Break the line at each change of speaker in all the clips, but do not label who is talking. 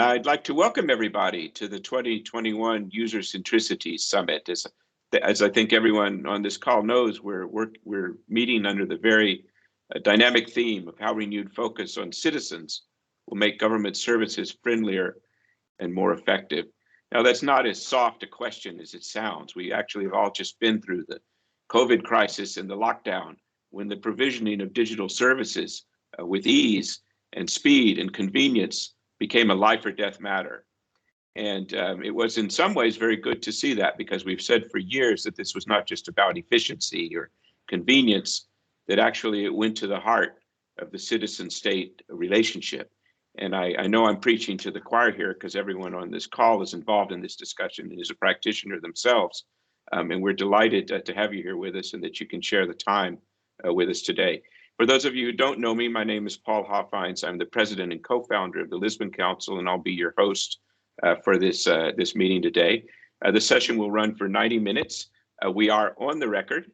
I'd like to welcome everybody to the 2021 User-Centricities Summit. As I think everyone on this call knows, we're meeting under the very dynamic theme of how renewed focus on citizens will make government services friendlier and more effective. Now, that's not as soft a question as it sounds. We actually have all just been through the COVID crisis and the lockdown, when the provisioning of digital services with ease and speed and convenience became a life or death matter. And it was in some ways very good to see that, because we've said for years that this was not just about efficiency or convenience, that actually it went to the heart of the citizen-state relationship. And I know I'm preaching to the choir here, because everyone on this call is involved in this discussion and is a practitioner themselves. And we're delighted to have you here with us, and that you can share the time with us today. For those of you who don't know me, my name is Paul Hoffines. I'm the president and co-founder of the Lisbon Council, and I'll be your host for this meeting today. The session will run for 90 minutes. We are on the record.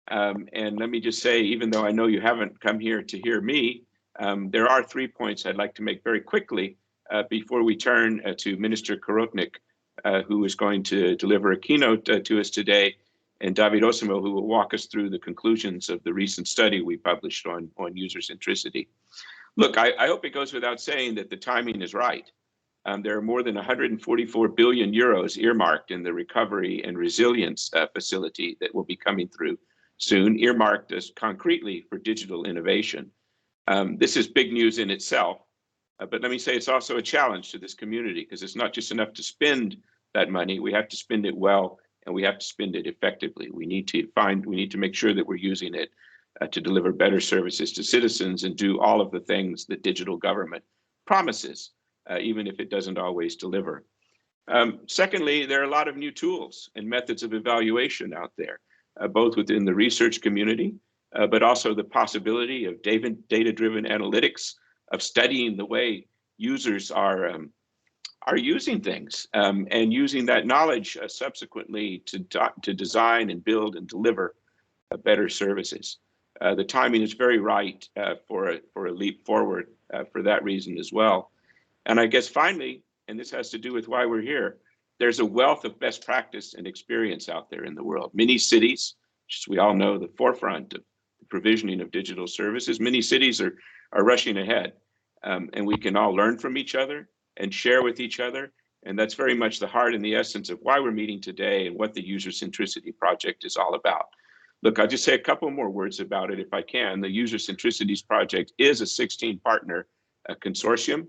And let me just say, even though I know you haven't come here to hear me, there are 3 points I'd like to make very quickly before we turn to Minister Koritnik, who is going to deliver a keynote to us today, and David Osimo, who will walk us through the conclusions of the recent study we published on user-centricity. Look, I hope it goes without saying that the timing is right. There are more than 144 billion euros earmarked in the recovery and resilience facility that will be coming through soon, earmarked as concretely for digital innovation. This is big news in itself, but let me say it's also a challenge to this community, because it's not just enough to spend that money. We have to spend it well, and we have to spend it effectively. We need to make sure that we're using it to deliver better services to citizens and do all of the things that digital government promises, even if it doesn't always deliver. Secondly, there are a lot of new tools and methods of evaluation out there, both within the research community, but also the possibility of data-driven analytics, of studying the way users are using things, and using that knowledge subsequently to design and build and deliver better services. The timing is very right for a leap forward for that reason as well. And I guess finally, and this has to do with why we're here, there's a wealth of best practice and experience out there in the world. Many cities, as we all know, the forefront of the provisioning of digital services, many cities are rushing ahead, and we can all learn from each other and share with each other. And that's very much the heart and the essence of why we're meeting today and what the User-Centricity Project is all about. Look, I'll just say a couple more words about it if I can. The User-Centricities Project is a 16-partner consortium.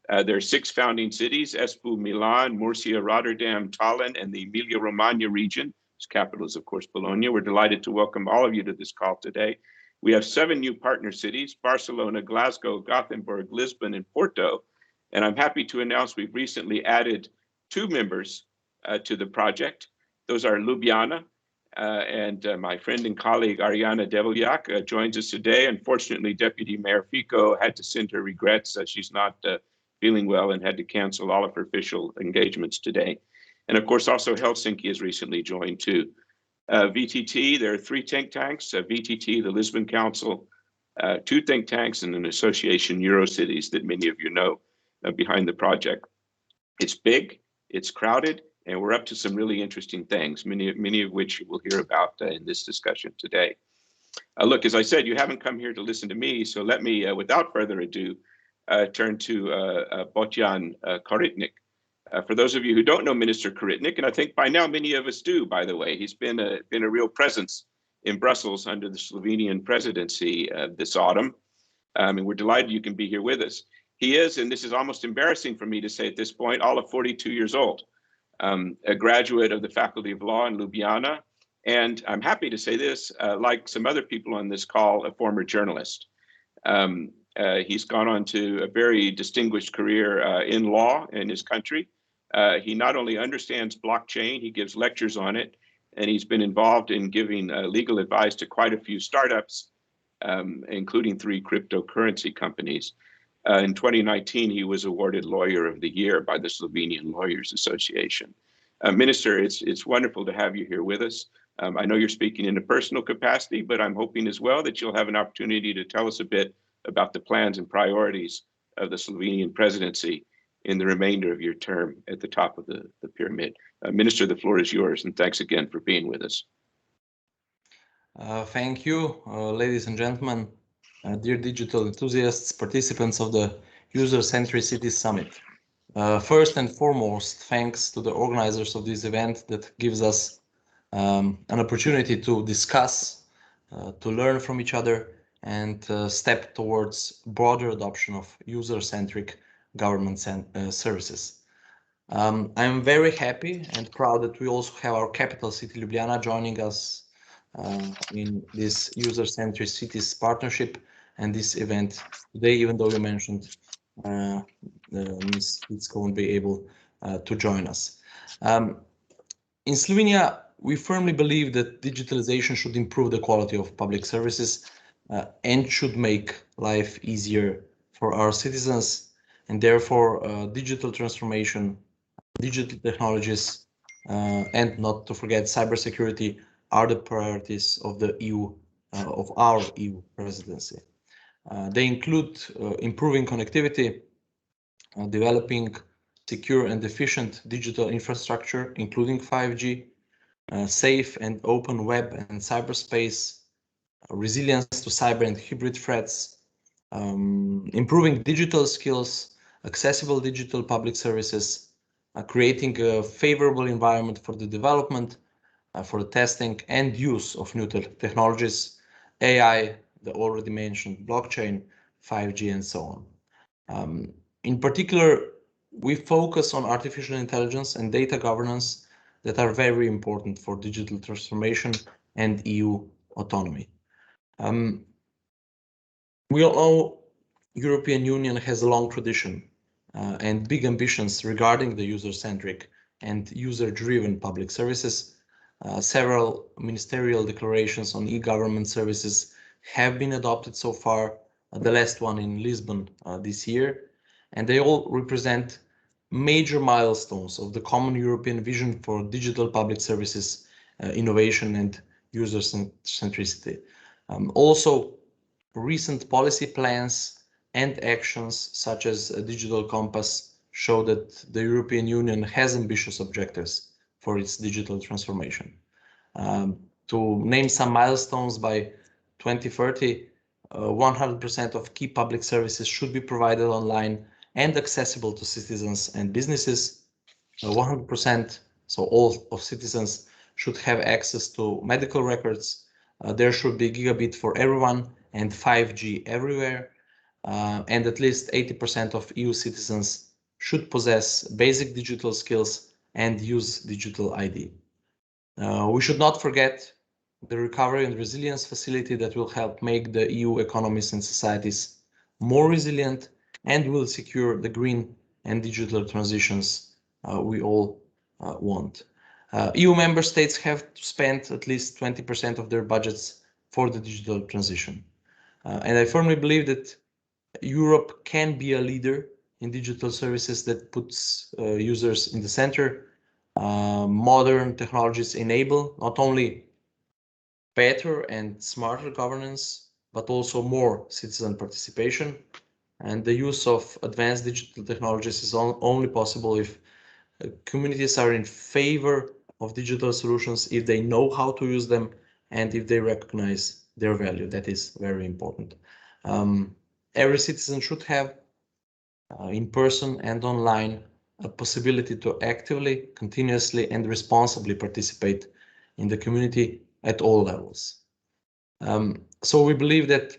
There are 6 founding cities: Espoo, Milan, Murcia, Rotterdam, Tallinn, and the Emilia-Romagna region. Its capital is, of course, Bologna. We're delighted to welcome all of you to this call today. We have 7 new partner cities: Barcelona, Glasgow, Gothenburg, Lisbon, and Porto. And I'm happy to announce we've recently added 2 members to the project. Those are Ljubljana, and my friend and colleague Ariana Devliaka joins us today. Unfortunately, Deputy Mayor Fico had to send her regrets that she's not feeling well and had to cancel all of her official engagements today. And of course, also Helsinki has recently joined too. VTT, there are 3 think tanks: VTT, the Lisbon Council, 2 think tanks, and an association, EuroCities, that many of you know behind the project. It's big, it's crowded, and we're up to some really interesting things, many of which you will hear about in this discussion today. Look, as I said, you haven't come here to listen to me, so let me, without further ado, turn to Boštjan Koritnik. For those of you who don't know Minister Koritnik, and I think by now many of us do, by the way, he's been a real presence in Brussels under the Slovenian presidency this autumn, and we're delighted you can be here with us. He is, and this is almost embarrassing for me to say at this point, all of 42 years old, a graduate of the Faculty of Law in Ljubljana, and I'm happy to say this, like some other people on this call, a former journalist. He's gone on to a very distinguished career in law in his country. He not only understands blockchain, he gives lectures on it, and he's been involved in giving legal advice to quite a few startups, including 3 cryptocurrency companies. In 2019, he was awarded Lawyer of the Year by the Slovenian Lawyers Association. Minister, it's wonderful to have you here with us. I know you're speaking in a personal capacity, but I'm hoping as well that you'll have an opportunity to tell us a bit about the plans and priorities of the Slovenian presidency in the remainder of your term at the top of the pyramid. Minister, the floor is yours, and thanks again for being with us.
Thank you, ladies and gentlemen, dear digital enthusiasts, participants of the User-Centricities Summit. First and foremost, thanks to the organizers of this event that gives us an opportunity to discuss, to learn from each other, and step towards broader adoption of user-centric government services. I'm very happy and proud that we also have our capital city, Ljubljana, joining us in this User-Centricities partnership and this event today, even though you mentioned Ms. Fitzko won't be able to join us. In Slovenia, we firmly believe that digitalization should improve the quality of public services and should make life easier for our citizens, and therefore digital transformation, digital technologies, and not to forget cybersecurity are the priorities of the EU, of our EU presidency. They include improving connectivity, developing secure and efficient digital infrastructure, including 5G, safe and open web and cyberspace, resilience to cyber and hybrid threats, improving digital skills, accessible digital public services, creating a favorable environment for the development, for the testing and use of new technologies, AI, the already mentioned blockchain, 5G, and so on. In particular, we focus on artificial intelligence and data governance that are very important for digital transformation and EU autonomy. We all know European Union has a long tradition and big ambitions regarding the user-centric and user-driven public services. Several ministerial declarations on e-government services have been adopted so far, the last one in Lisbon this year, and they all represent major milestones of the common European vision for digital public services, innovation and user-centricity. Also, recent policy plans and actions such as a digital compass show that the European Union has ambitious objectives for its digital transformation. To name some milestones, by 2030, 100% of key public services should be provided online and accessible to citizens and businesses. 100%, so all of citizens should have access to medical records. There should be gigabit for everyone and 5G everywhere. And at least 80% of EU citizens should possess basic digital skills and use digital ID. We should not forget the Recovery and Resilience Facility that will help make the EU economies and societies more resilient and will secure the green and digital transitions we all want. EU member states have to spend at least 20% of their budgets for the digital transition. And I firmly believe that Europe can be a leader in digital services that puts users in the center. Modern technologies enable not only better and smarter governance, but also more citizen participation. And the use of advanced digital technologies is only possible if communities are in favor of digital solutions, if they know how to use them, and if they recognize their value. That is very important. Every citizen should have, in person and online, a possibility to actively, continuously, and responsibly participate in the community at all levels. So we believe that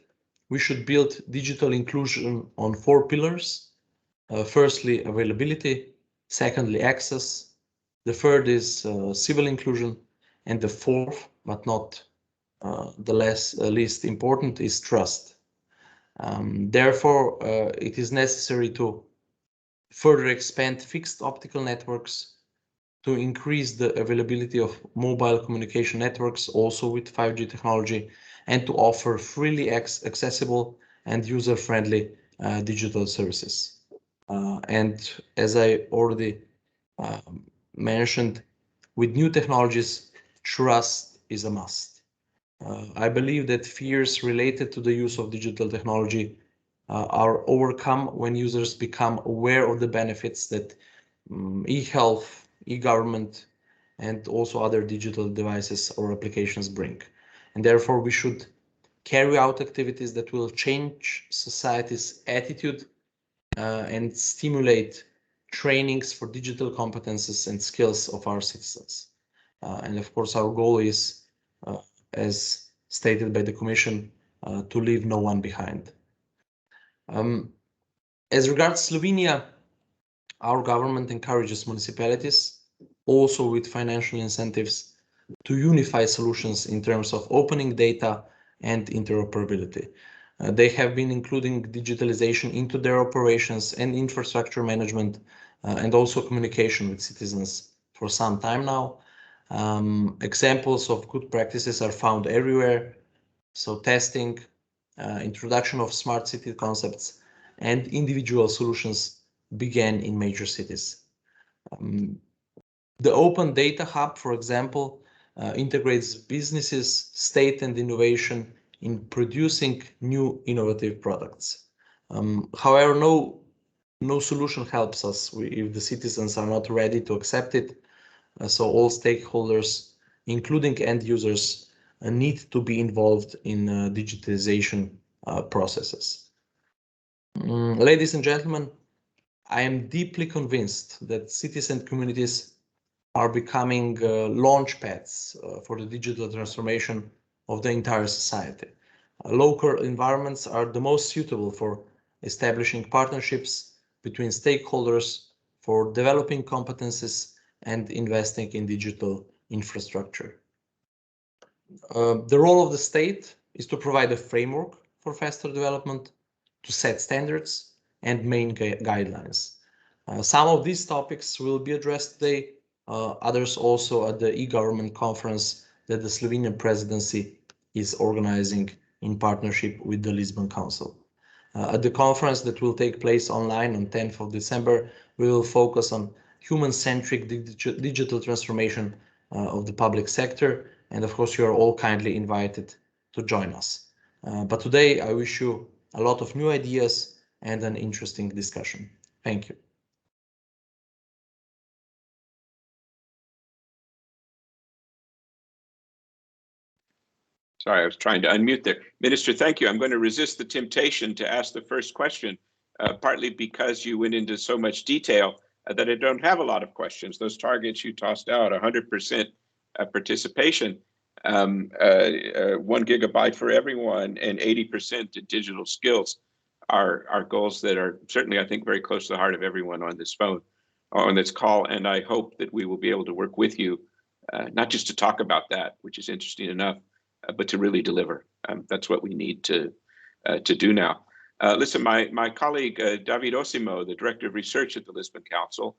we should build digital inclusion on 4 pillars. Firstly, availability. Secondly, access. The third is civil inclusion. And the fourth, but not the least important, is trust. Therefore, it is necessary to further expand fixed optical networks, to increase the availability of mobile communication networks, also with 5G technology, and to offer freely accessible and user-friendly digital services. And as I already mentioned, with new technologies, trust is a must. I believe that fears related to the use of digital technology are overcome when users become aware of the benefits that e-health, e-government, and also other digital devices or applications bring. And therefore, we should carry out activities that will change society's attitude and stimulate trainings for digital competences and skills of our citizens. And of course, our goal is, as stated by the Commission, to leave no one behind. As regards Slovenia, our government encourages municipalities, also with financial incentives, to unify solutions in terms of opening data and interoperability. They have been including digitalization into their operations and infrastructure management and also communication with citizens for some time now. Examples of good practices are found everywhere. So testing, introduction of smart city concepts, and individual solutions began in major cities. The Open Data Hub, for example, integrates businesses, state, and innovation in producing new innovative products. However, no solution helps us if the citizens are not ready to accept it. So all stakeholders, including end users, need to be involved in digitalization processes. Ladies and gentlemen, I am deeply convinced that cities and communities are becoming launch pads for the digital transformation of the entire society. Local environments are the most suitable for establishing partnerships between stakeholders, for developing competences, and investing in digital infrastructure. The role of the state is to provide a framework for faster development, to set standards and main guidelines. Some of these topics will be addressed today, others also at the e-government conference that the Slovenian presidency is organizing in partnership with the Lisbon Council. At the conference that will take place online on 10th of December, we will focus on human-centric digital transformation of the public sector. And of course, you are all kindly invited to join us. But today, I wish you a lot of new ideas and an interesting discussion. Thank you.
Sorry, I was trying to unmute there. Minister, thank you. I'm going to resist the temptation to ask the first question, partly because you went into so much detail that I don't have a lot of questions. Those targets you tossed out, 100% participation, 1 gigabyte for everyone, and 80% digital skills are goals that are certainly, I think, very close to the heart of everyone on this phone, on this call. And I hope that we will be able to work with you, not just to talk about that, which is interesting enough, but to really deliver. That's what we need to do now. Listen, my colleague, David Osimo, the Director of Research at the Lisbon Council,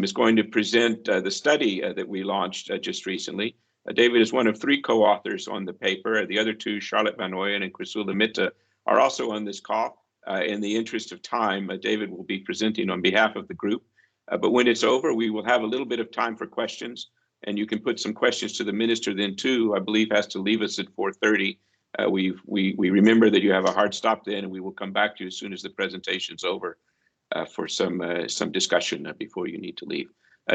is going to present the study that we launched just recently. David is one of 3 co-authors on the paper. The other 2, Charlotte Van Ooyen and Crisula Mitte, are also on this call. In the interest of time, David will be presenting on behalf of the group. But when it's over, we will have a little bit of time for questions. And you can put some questions to the minister then too. I believe has to leave us at 4:30. We remember that you have a hard stop then, and we will come back to you as soon as the presentation's over for some discussion before you need to leave.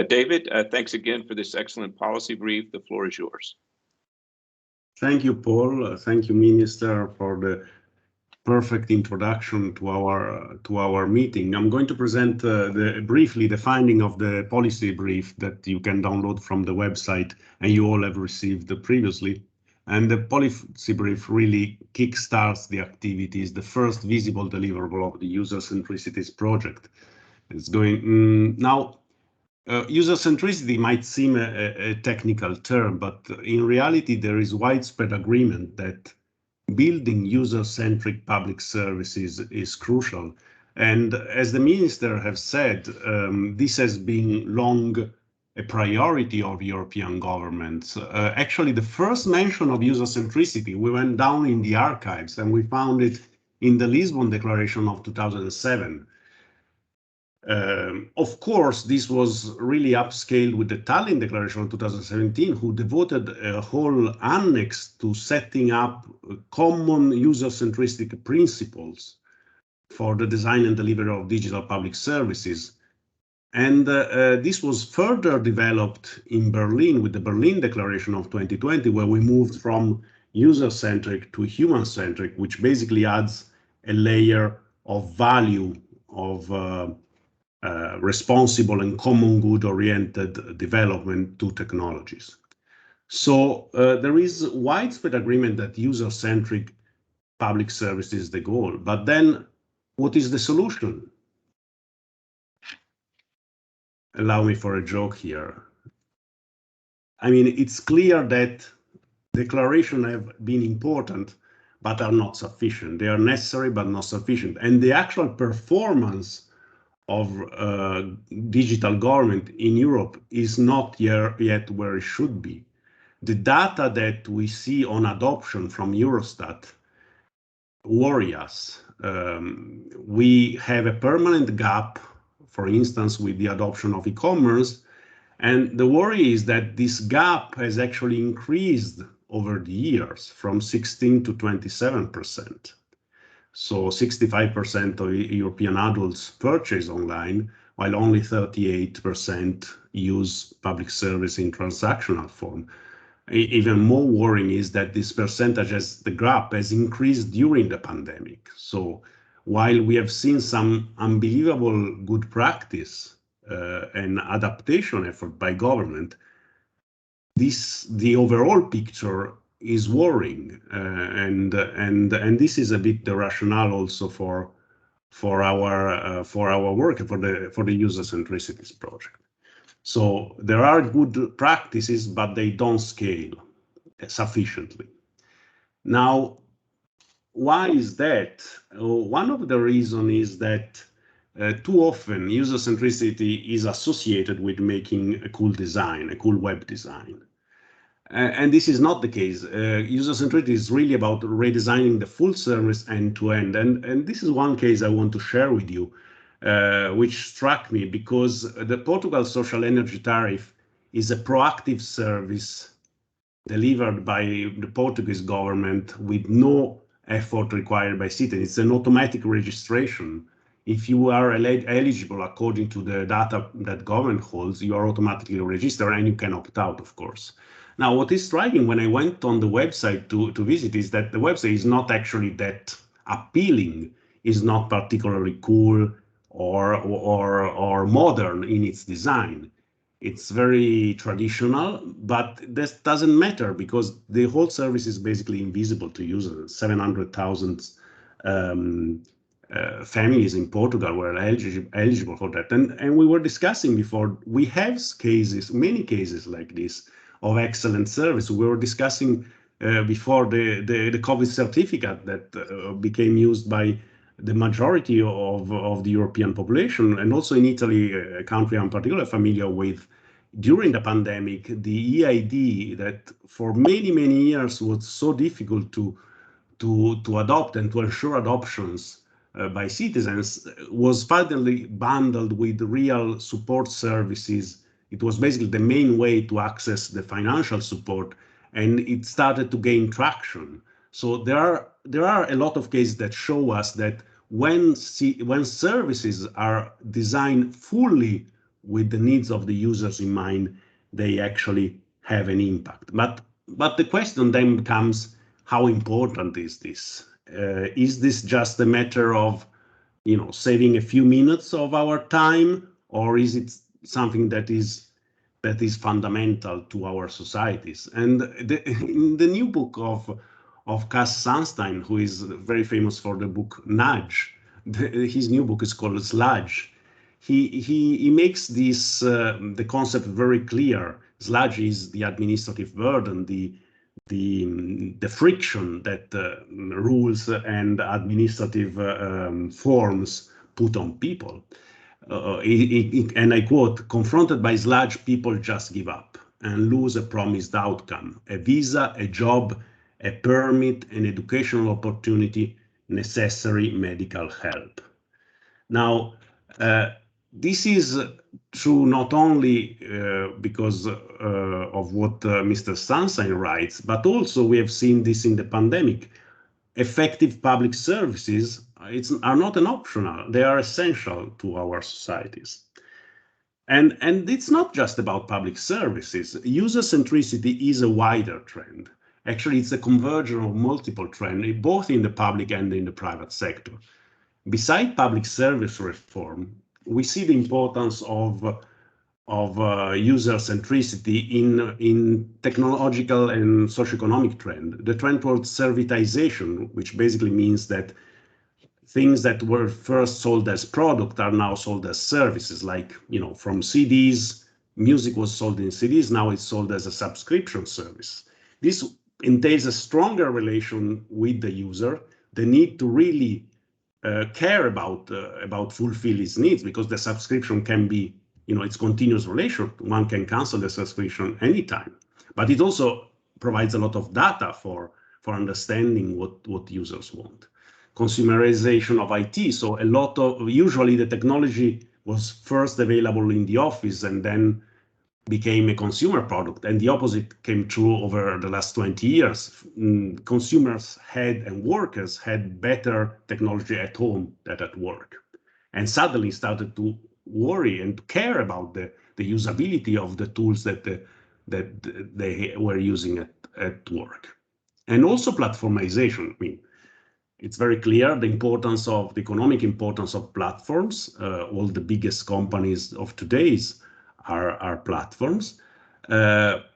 David, thanks again for this excellent policy brief. The floor is yours.
Thank you, Paul. Thank you, Minister, for the perfect introduction to our meeting. I'm going to present briefly the finding of the policy brief that you can download from the website and you all have received previously. And the policy brief really kickstarts the activities, the first visible deliverable of the User-Centricities project. It's going now. User-centricity might seem a technical term, but in reality, there is widespread agreement that building user-centric public services is crucial. And as the minister have said, this has been long a priority of European governments. Actually, the first mention of user-centricity, we went down in the archives and we found it in the Lisbon Declaration of 2007. Of course, this was really upscaled with the Tallinn Declaration of 2017, who devoted a whole annex to setting up common user-centric principles. for the design and delivery of digital public services. And this was further developed in Berlin with the Berlin Declaration of 2020, where we moved from user-centric to human-centric, which basically adds a layer of value of responsible and common good oriented development to technologies. So there is widespread agreement that user-centric public service is the goal, but then what is the solution? Allow me for a joke here. I mean, it's clear that declarations have been important, but are not sufficient. They are necessary, but not sufficient. And the actual performance of digital government in Europe is not yet where it should be. The data that we see on adoption from Eurostat worry us. We have a permanent gap, for instance, with the adoption of e-commerce. And the worry is that this gap has actually increased over the years from 16 to 27%. So 65% of European adults purchase online, while only 38% use public service in transactional form. Even more worrying is that this percentage, the gap has increased during the pandemic. So while we have seen some unbelievable good practice and adaptation effort by government, the overall picture is worrying, and this is a bit the rationale also for our work for the User-Centricities project. So there are good practices, but they don't scale sufficiently. Now, why is that? One of the reasons is that too often user-centricity is associated with making a cool design, a cool web design. And this is not the case. User-centricity is really about redesigning the full service end to end. And this is one case I want to share with you, which struck me because the Portugal Social Energy Tariff is a proactive service delivered by the Portuguese government with no effort required by citizens. It's an automatic registration. If you are eligible according to the data that government holds, you are automatically registered and you can opt out, of course. Now, what is striking when I went on the website to visit is that the website is not actually that appealing, is not particularly cool or modern in its design. It's very traditional, but this doesn't matter because the whole service is basically invisible to users. 700,000 families in Portugal were eligible for that. And we were discussing before, we have cases, many cases like this of excellent service. We were discussing before the COVID certificate that became used by the majority of the European population, and also in Italy, a country I'm particularly familiar with. During the pandemic, the EID that for many, many years was so difficult to adopt and to ensure adoptions by citizens was finally bundled with real support services. It was basically the main way to access the financial support, and it started to gain traction. So there are a lot of cases that show us that when services are designed fully with the needs of the users in mind, they actually have an impact. But the question then becomes, how important is this? Is this just a matter of, saving a few minutes of our time, or is it something that is fundamental to our societies? And in the new book of Cass Sunstein, who is very famous for the book Nudge, his new book is called Sludge. He makes this the concept very clear. Sludge is the administrative burden, the friction that rules and administrative forms put on people. And I quote, confronted by sludge, people just give up and lose a promised outcome, a visa, a job, a permit, an educational opportunity, necessary medical help. Now, this is true not only because of what Mr. Sunstein writes, but also we have seen this in the pandemic. Effective public services are not an optional, they are essential to our societies. And it's not just about public services. User centricity is a wider trend. Actually, it's a convergence of multiple trends, both in the public and in the private sector. Beside public service reform, we see the importance of user centricity in technological and socioeconomic trend. The trend towards servitization, which basically means that things that were first sold as product are now sold as services, like, from CDs, music was sold in CDs, now it's sold as a subscription service. This entails a stronger relation with the user, the need to really care about fulfill his needs, because the subscription can be, it's continuous relation. One can cancel the subscription anytime, but it also provides a lot of data for understanding what users want. Consumerization of IT. So usually the technology was first available in the office and then became a consumer product, and the opposite came true over the last 20 years. Consumers and workers had better technology at home than at work, and suddenly started to worry and care about the usability of the tools that they were using at work. And also platformization. It's very clear the economic importance of platforms. All the biggest companies of today's are platforms.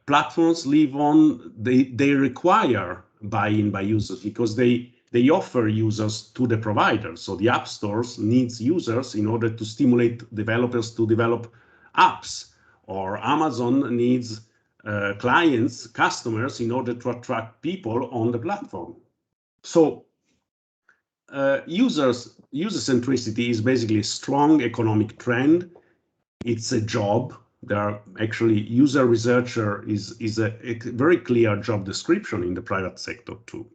Platforms live on, they require buy-in by users because they offer users to the providers. So the app stores needs users in order to stimulate developers to develop apps, or Amazon needs customers in order to attract people on the platform. So user centricity is basically a strong economic trend. It's a job. There are actually user researcher is a very clear job description in the private sector too.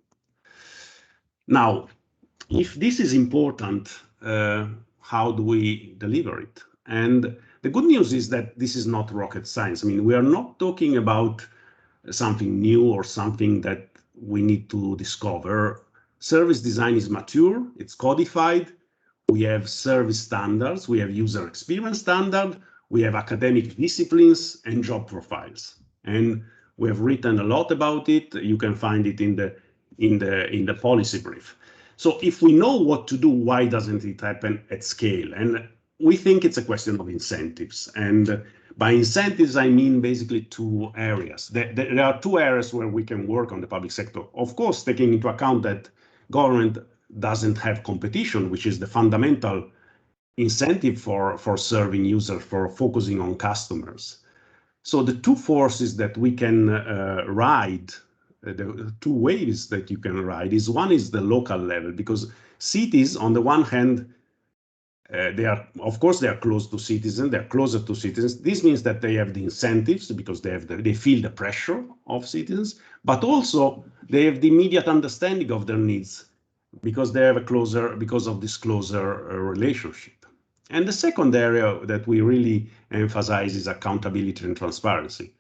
Now, if this is important, how do we deliver it? And the good news is that this is not rocket science. We are not talking about something new or something that we need to discover. Service design is mature, it's codified. We have service standards, we have user experience standard, we have academic disciplines and job profiles. And we have written a lot about it. You can find it in the policy brief. So if we know what to do, why doesn't it happen at scale? And we think it's a question of incentives. And by incentives, I mean basically two areas. There are two areas where we can work on the public sector. Of course, taking into account that government doesn't have competition, which is the fundamental incentive for serving users, for focusing on customers. So the two forces that we can ride, the two waves that you can ride, one is the local level, because cities, on the one hand, they are close to citizens, they're closer to citizens. This means that they have the incentives because they feel the pressure of citizens, but also they have the immediate understanding of their needs because they have because of this closer relationship. And the second area that we really emphasize is accountability and transparency.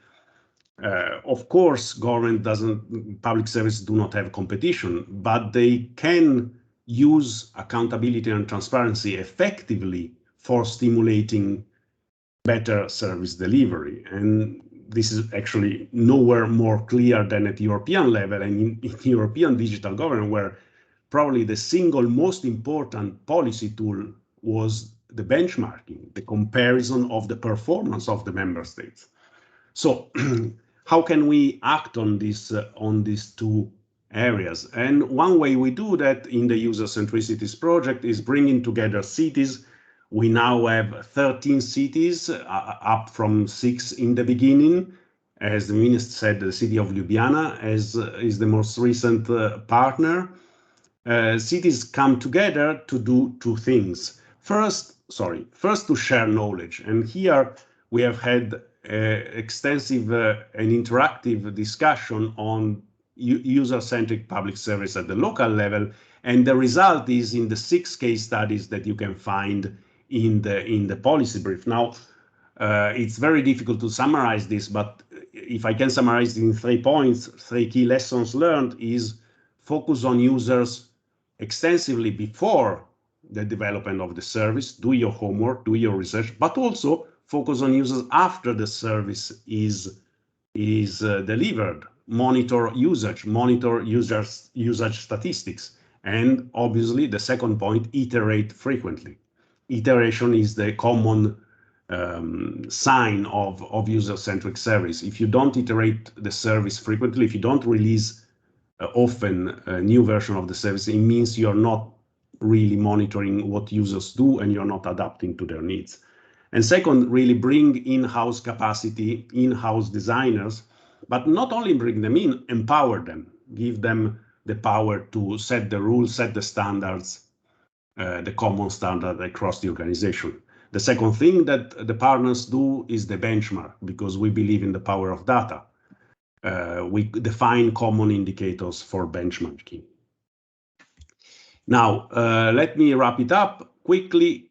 Of course, public services do not have competition, but they can use accountability and transparency effectively for stimulating better service delivery. And this is actually nowhere more clear than at European level and in European digital government, where probably the single most important policy tool was the benchmarking, the comparison of the performance of the member states. So how can we act on these two areas? And one way we do that in the User Centricities project is bringing together cities. We now have 13 cities, up from 6 in the beginning. As the minister said, the city of Ljubljana is the most recent partner. Cities come together to do two things. First, to share knowledge. And here we have had extensive and interactive discussion on user-centric public service at the local level. And the result is in the 6 case studies that you can find in the policy brief. Now, it's very difficult to summarize this, but if I can summarize it in 3 points, 3 key lessons learned is focus on users extensively before the development of the service, do your homework, do your research, but also focus on users after the service is delivered. Monitor usage, monitor usage statistics, and obviously the second point, iterate frequently. Iteration is the common sign of user-centric service. If you don't iterate the service frequently, if you don't release often a new version of the service, it means you're not really monitoring what users do and you're not adapting to their needs. And second, really bring in-house capacity, in-house designers, but not only bring them in, empower them, give them the power to set the rules, set the standards, the common standard across the organization. The second thing that the partners do is the benchmark, because we believe in the power of data. We define common indicators for benchmarking. Now, let me wrap it up quickly.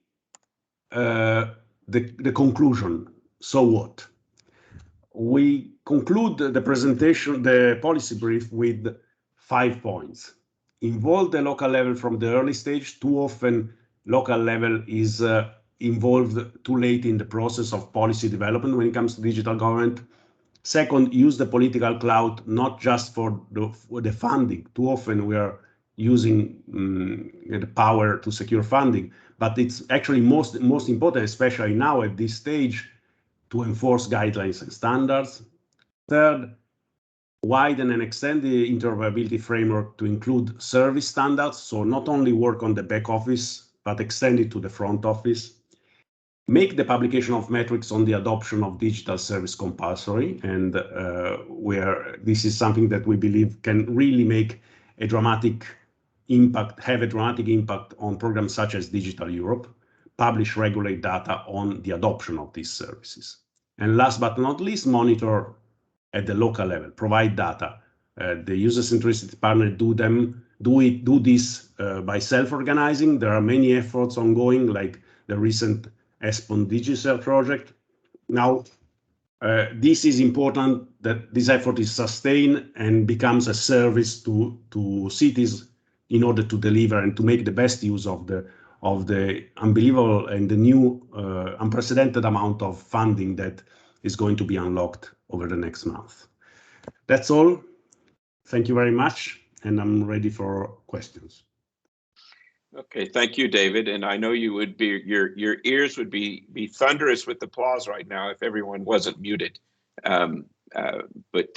The conclusion. So what? We conclude the presentation, the policy brief, with 5 points. Involve the local level from the early stage. Too often, local level is involved too late in the process of policy development when it comes to digital government. Second, use the political clout not just for the funding. Too often we are using the power to secure funding, but it's actually most important, especially now at this stage, to enforce guidelines and standards. Third, widen and extend the interoperability framework to include service standards, so not only work on the back office, but extend it to the front office. Make the publication of metrics on the adoption of digital service compulsory, and where this is something that we believe can really make a dramatic impact, have a dramatic impact on programs such as Digital Europe. Publish regular data on the adoption of these services. And last but not least, monitor at the local level, provide data. The user-centricity partner do this by self-organizing. There are many efforts ongoing, like the recent ESPON Digital project. Now, this is important that this effort is sustained and becomes a service to cities in order to deliver and to make the best use of the unbelievable and the new unprecedented amount of funding that is going to be unlocked over the next month. That's all. Thank you very much, and I'm ready for questions.
Okay, thank you, David. And I know you would be your ears would be thunderous with applause right now if everyone wasn't muted. But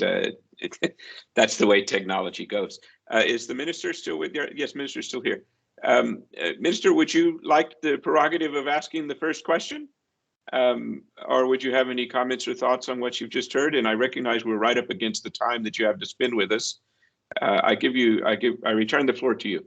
that's the way technology goes. Is the minister still with you? Yes, minister's still here. Minister, would you like the prerogative of asking the first question? Or would you have any comments or thoughts on what you've just heard? And I recognize we're right up against the time that you have to spend with us. I return the floor to you.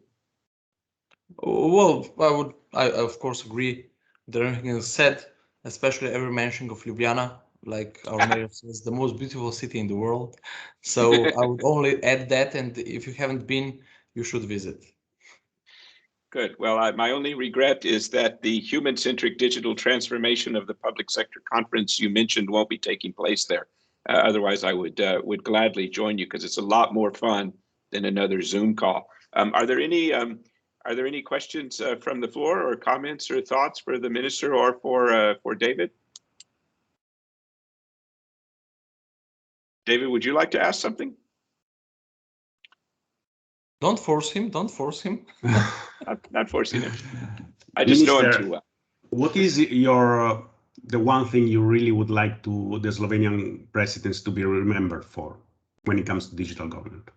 Well, I of course agree with everything is said, especially every mention of Ljubljana, like our mayor says, the most beautiful city in the world. So I would only add that, and if you haven't been, you should visit.
Good. Well, my only regret is that the human-centric digital transformation of the public sector conference you mentioned won't be taking place there. Otherwise, I would gladly join you because it's a lot more fun than another Zoom call. Are there any questions from the floor, or comments or thoughts for the minister or for David? David, would you like to ask something?
Don't force him. Don't force him.
Not forcing him. I just know him too well.
What is the one thing you really would like the Slovenian presidency to be remembered for when it comes to digital government?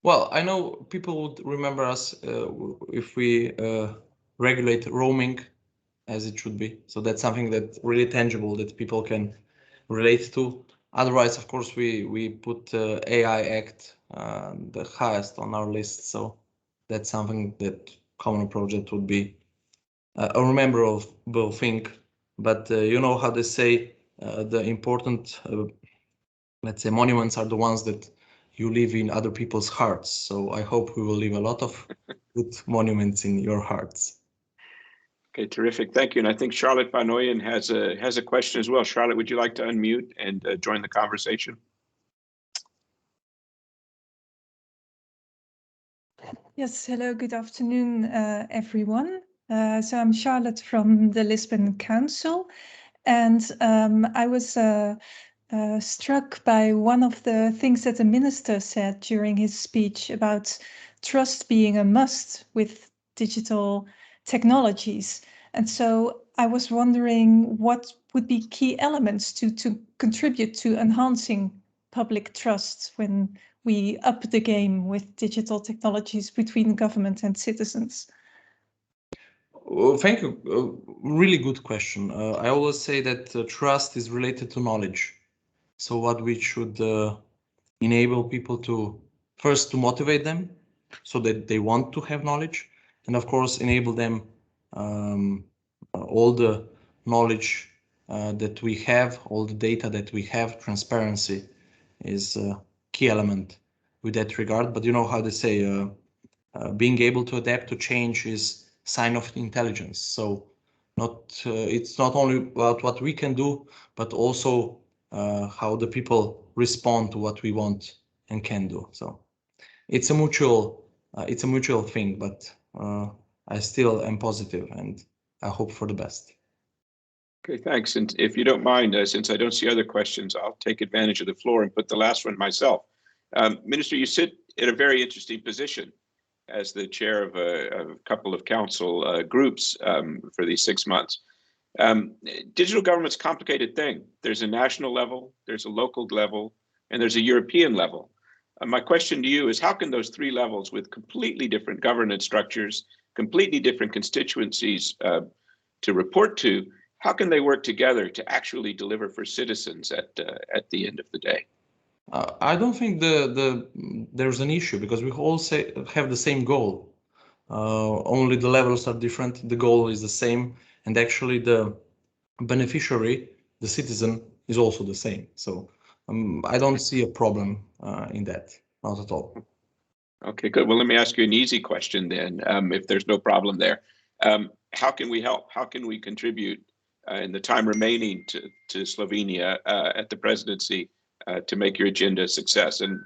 Well, I know people would remember us if we regulate roaming as it should be. So that's something that really tangible that people can relate to. Otherwise, of course, we put AI Act the highest on our list. So that's something that common project would be a rememberable thing. But you know how they say the important, let's say, monuments are the ones that you live in other people's hearts. So I hope we will leave a lot of good monuments in your hearts.
Okay, terrific. Thank you. And I think Charlotte Van Ooyen has a question as well. Charlotte, would you like to unmute and join the conversation?
Yes, hello, good afternoon, everyone. So I'm Charlotte from the Lisbon Council, and I was struck by one of the things that the minister said during his speech about trust being a must with digital technologies. And so I was wondering what would be key elements to contribute to enhancing public trust when we up the game with digital technologies between government and citizens.
Thank you. Really good question. I always say that trust is related to knowledge. So what we should enable people to first to motivate them so that they want to have knowledge, and of course enable them all the knowledge that we have, all the data that we have. Transparency is a key element with that regard. But you know how they say, being able to adapt to change is sign of intelligence. So it's not only about what we can do, but also how the people respond to what we want and can do. So it's a mutual thing, but I still am positive and I hope for the best.
Okay, thanks. And if you don't mind, since I don't see other questions, I'll take advantage of the floor and put the last one myself. Minister, you sit in a very interesting position as the chair of a couple of council groups for these 6 months. Digital government's a complicated thing. There's a national level, there's a local level, and there's a European level. My question to you is, how can those three levels with completely different governance structures, completely different constituencies to report to, how can they work together to actually deliver for citizens at the end of the day?
I don't think there's an issue because we all have the same goal. Only the levels are different. The goal is the same, and actually the beneficiary, the citizen, is also the same. So I don't see a problem in that, not at all.
Okay, good. Well, let me ask you an easy question then, if there's no problem there. How can we help? How can we contribute in the time remaining to Slovenia at the presidency to make your agenda a success? And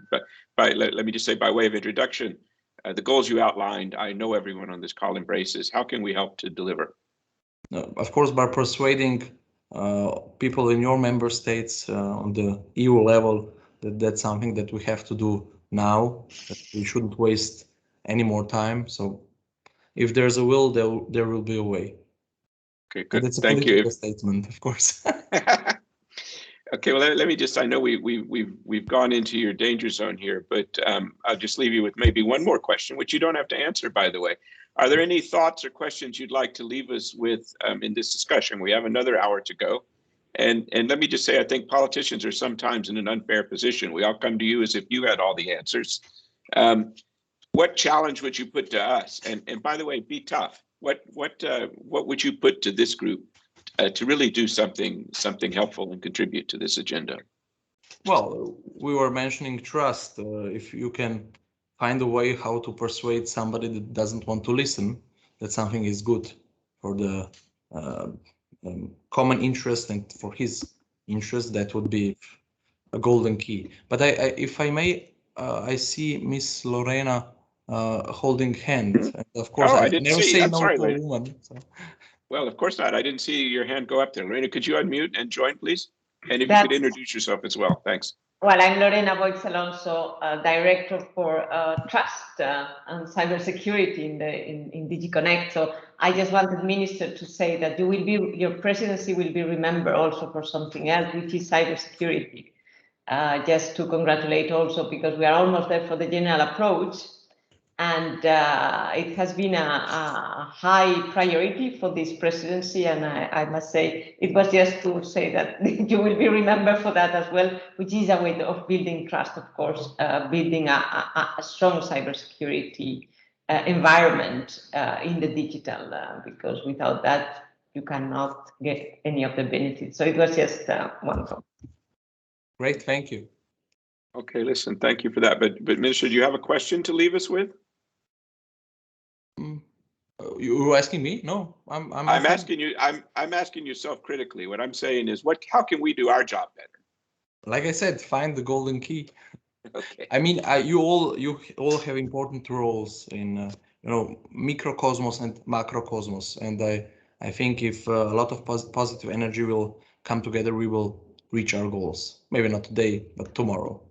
let me just say, by way of introduction, the goals you outlined, I know everyone on this call embraces. How can we help to deliver?
Of course, by persuading people in your member states on the EU level that that's something that we have to do now, that we shouldn't waste any more time. So if there's a will, there will be a way.
Okay, good.
And it's a
Thank
political
you.
statement, of course.
Okay, well, let me just, I know we've gone into your danger zone here, but I'll just leave you with maybe one more question, which you don't have to answer, by the way. Are there any thoughts or questions you'd like to leave us with in this discussion? We have another hour to go. And let me just say, I think politicians are sometimes in an unfair position. We all come to you as if you had all the answers. What challenge would you put to us? And by the way, be tough. What would you put to this group to really do something helpful and contribute to this agenda?
Well, we were mentioning trust. If you can find a way how to persuade somebody that doesn't want to listen, that something is good for the common interest and for his interest, that would be a golden key. But if I may, I see Miss Lorena holding hand. And of course, I never say no to a woman. So.
Well, of course not. I didn't see your hand go up there. Lorena, could you unmute and join, please? And if you could introduce yourself as well. Thanks.
Well, I'm Lorena Boix-Alonso, Director for Trust and Cybersecurity in DigiConnect. So I just wanted, Minister, to say that your presidency will be remembered also for something else, which is cybersecurity. Just to congratulate also, because we are almost there for the general approach. And it has been a high priority for this presidency. And I must say, it was just to say that you will be remembered for that as well, which is a way of building trust, of course, building a strong cybersecurity environment in the digital, because without that, you cannot get any of the benefits. So it was just wonderful.
Great, thank you.
Okay, listen, thank you for that. But Minister, do you have a question to leave us with?
You were asking me? No, I'm
asking you. I'm asking you self-critically. What I'm saying is, how can we do our job better?
Like I said, find the golden key.
Okay.
I mean, you all have important roles in microcosmos and macrocosmos. And I think if a lot of positive energy will come together, we will reach our goals. Maybe not today, but tomorrow.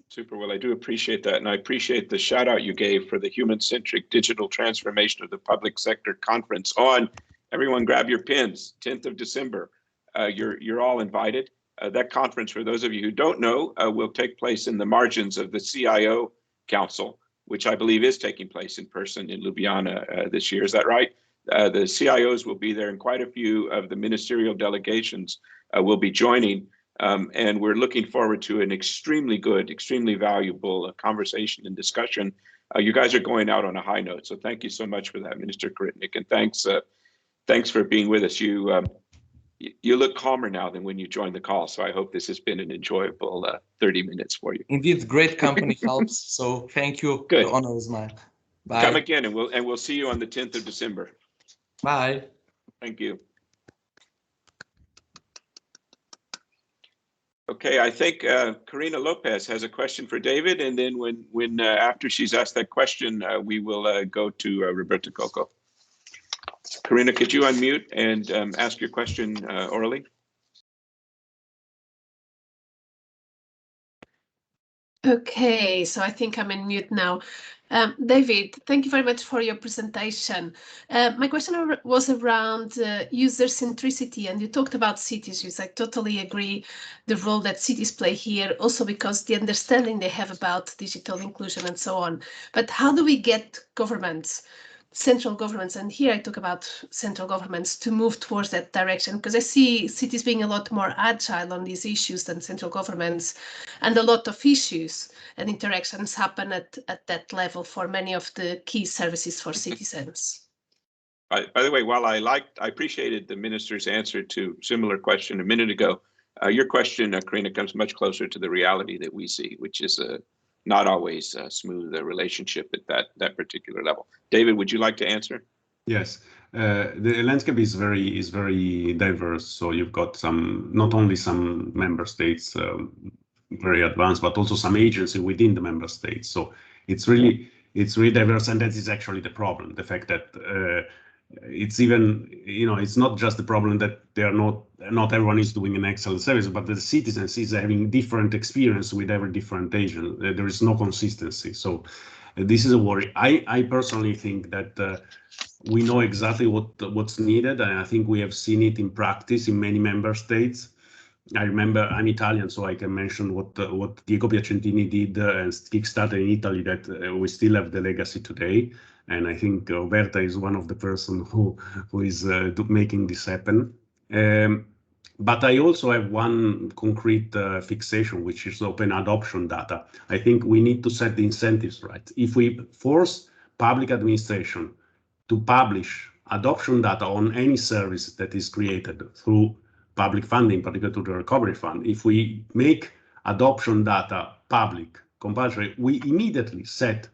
Super. Well, I do appreciate that. And I appreciate the shout out you gave for the human-centric digital transformation of the public sector conference on, everyone grab your pins, 10th of December. You're all invited. That conference, for those of you who don't know, will take place in the margins of the CIO Council, which I believe is taking place in person in Ljubljana this year. Is that right? The CIOs will be there, and quite a few of the ministerial delegations will be joining. And we're looking forward to an extremely good, extremely valuable conversation and discussion. You guys are going out on a high note, so thank you so much for that, Minister Koritnik, and thanks for being with us. You look calmer now than when you joined the call, so I hope this has been an enjoyable 30 minutes for you.
Indeed, great company helps. So thank you.
Good.
The honor is mine. Bye.
Come again, and we'll see you on the 10th of December.
Bye.
Thank you. Okay, I think Karina Lopez has a question for David, and then when after she's asked that question, we will go to Roberta Cocco. Karina, could you unmute and ask your question orally?
Okay, so I think I'm in mute now. David, thank you very much for your presentation. My question was around user centricity, and you talked about cities, which I totally agree the role that cities play here, also because the understanding they have about digital inclusion and so on. But how do we get governments, central governments, and here I talk about central governments, to move towards that direction? Because I see cities being a lot more agile on these issues than central governments, and a lot of issues and interactions happen at that level for many of the key services for citizens.
By the way, while I appreciated the minister's answer to similar question a minute ago, your question, Karina, comes much closer to the reality that we see, which is not always a smooth relationship at that particular level. David, would you like to answer?
Yes, the landscape is very diverse. So you've got not only some member states very advanced, but also some agency within the member states. So it's really diverse, and that is actually the problem. The fact that it's even, it's not just the problem that not everyone is doing an excellent service, but the citizens is having different experience with every different agent. There is no consistency. So this is a worry. I personally think that we know exactly what's needed, and I think we have seen it in practice in many member states. I remember, I'm Italian, so I can mention what Diego Piacentini did and Kickstarter in Italy, that we still have the legacy today. And I think Roberta is one of the person who is making this happen. But I also have one concrete fixation, which is open adoption data. I think we need to set the incentives right. If we force public administration to publish adoption data on any service that is created through public funding, particularly to the recovery fund, if we make adoption data public, compulsory, we immediately set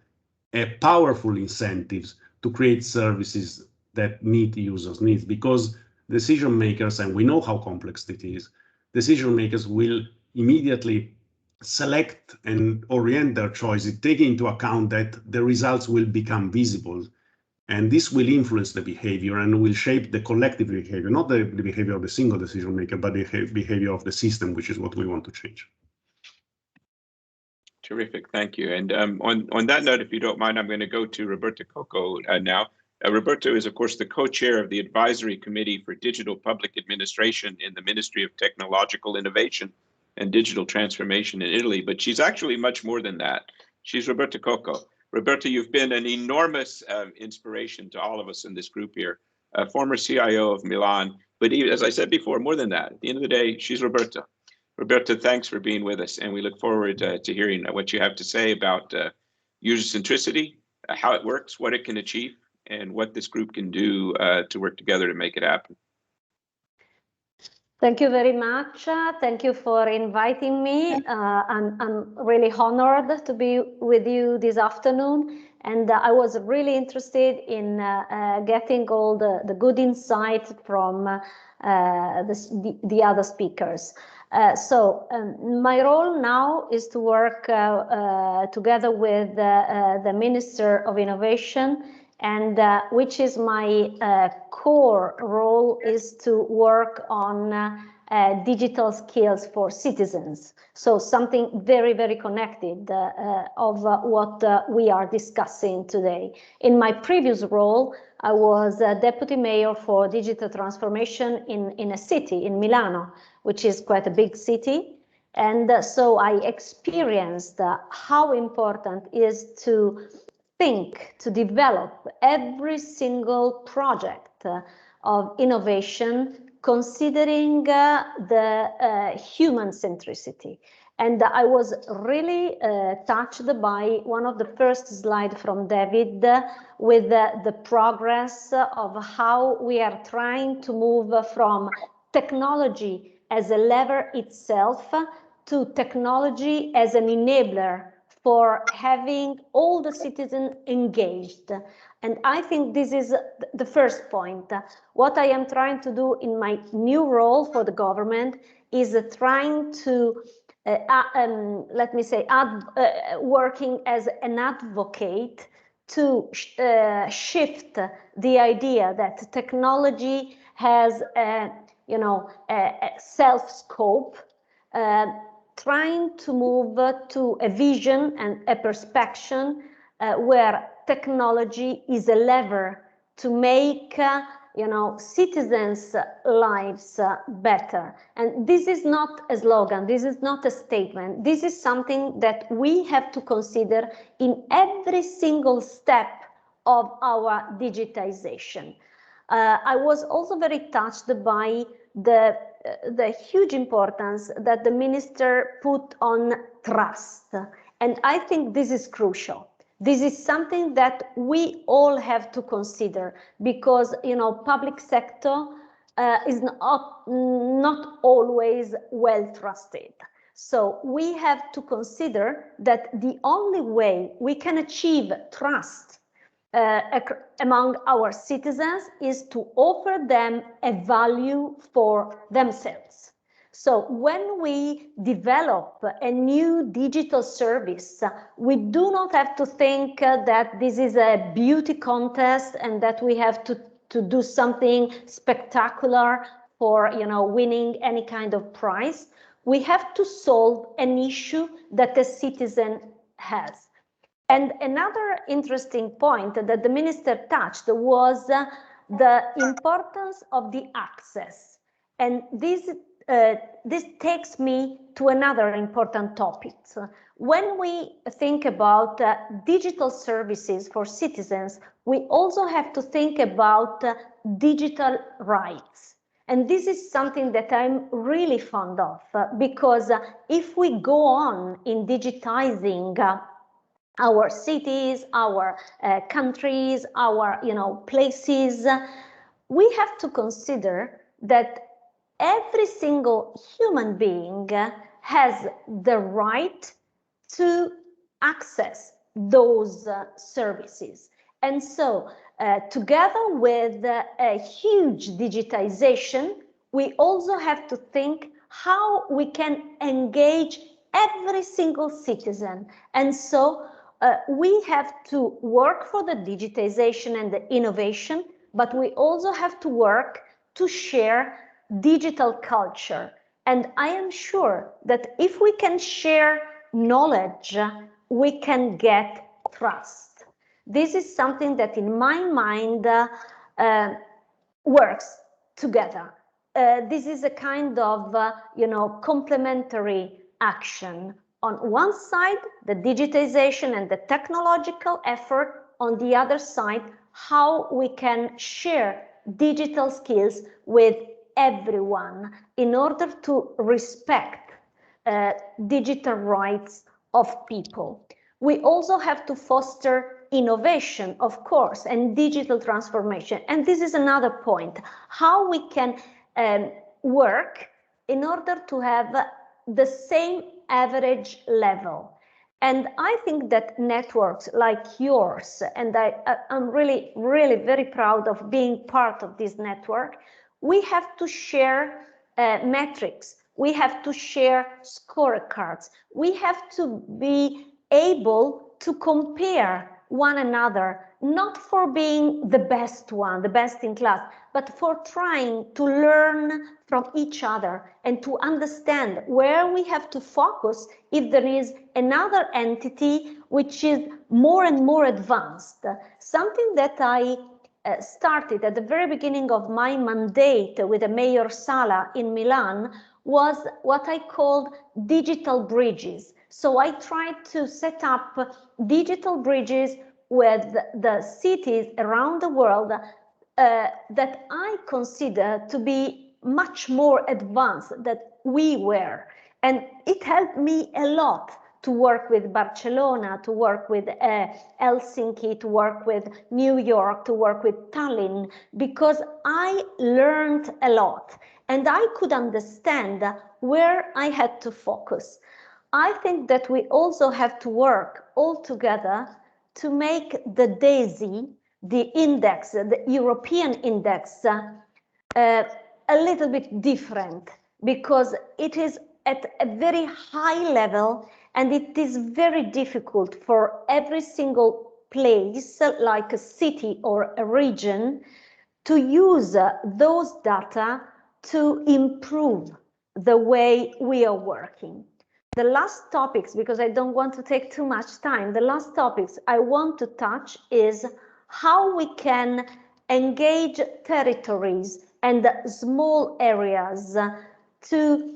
a powerful incentives to create services that meet users' needs, because decision makers, and we know how complex it is, decision makers will immediately select and orient their choices, taking into account that the results will become visible. And this will influence the behavior and will shape the collective behavior, not the behavior of the single decision maker, but the behavior of the system, which is what we want to change.
Terrific, thank you. And on that note, if you don't mind, I'm going to go to Roberta Cocco now. Roberta is, of course, the co-chair of the Advisory Committee for Digital Public Administration in the Ministry of Technological Innovation and Digital Transformation in Italy, but she's actually much more than that. She's Roberta Cocco. Roberta, you've been an enormous inspiration to all of us in this group here, former CIO of Milan, but even, as I said before, more than that. At the end of the day, she's Roberta. Roberta, thanks for being with us, and we look forward to hearing what you have to say about user centricity, how it works, what it can achieve, and what this group can do to work together to make it happen.
Thank you very much. Thank you for inviting me. I'm really honored to be with you this afternoon. And I was really interested in getting all the good insights from the other speakers. So my role now is to work together with the Minister of Innovation and which is my core role, is to work on digital skills for citizens. So something very, very connected of what we are discussing today. In my previous role, I was deputy mayor for digital transformation in a city, in Milano, which is quite a big city. And so I experienced how important it is to think, to develop every single project of innovation, considering the human centricity. And I was really touched by one of the first slides from David with the progress of how we are trying to move from technology as a lever itself to technology as an enabler for having all the citizens engaged. And I think this is the first point. What I am trying to do in my new role for the government is trying to, let me say, working as an advocate to shift the idea that technology has a self-scope, trying to move to a vision and a perspective where technology is a lever to make citizens' lives better. And this is not a slogan, this is not a statement, this is something that we have to consider in every single step of our digitization. I was also very touched by the huge importance that the minister put on trust. And I think this is crucial. This is something that we all have to consider, because public sector is not always well trusted. So we have to consider that the only way we can achieve trust among our citizens is to offer them a value for themselves. So when we develop a new digital service, we do not have to think that this is a beauty contest and that we have to do something spectacular for winning any kind of prize. We have to solve an issue that the citizen has. And another interesting point that the minister touched was the importance of the access. And this takes me to another important topic. When we think about digital services for citizens, we also have to think about digital rights. And this is something that I'm really fond of, because if we go on in digitizing our cities, our countries, our places, we have to consider that every single human being has the right to access those services. And so together with a huge digitization, we also have to think how we can engage every single citizen. And so we have to work for the digitization and the innovation, but we also have to work to share digital culture. And I am sure that if we can share knowledge, we can get trust. This is something that in my mind works together. This is a kind of complementary action. On one side, the digitization and the technological effort. On the other side, how we can share digital skills with everyone in order to respect digital rights of people. We also have to foster innovation, of course, and digital transformation. And this is another point, how we can work in order to have the same average level. And I think that networks like yours, and I'm really, really very proud of being part of this network, we have to share metrics, we have to share scorecards, we have to be able to compare one another, not for being the best one, the best in class, but for trying to learn from each other and to understand where we have to focus if there is another entity which is more and more advanced. Something that I started at the very beginning of my mandate with the Mayor Sala in Milan was what I called digital bridges. So I tried to set up digital bridges with the cities around the world that I consider to be much more advanced than we were. And it helped me a lot to work with Barcelona, to work with Helsinki, to work with New York, to work with Tallinn, because I learned a lot and I could understand where I had to focus. I think that we also have to work all together to make the DAISY, the index, the European index, a little bit different, because it is at a very high level and it is very difficult for every single place, like a city or a region, to use those data to improve the way we are working. The last topics, because I don't want to take too much time, the last topics I want to touch is how we can engage territories and small areas to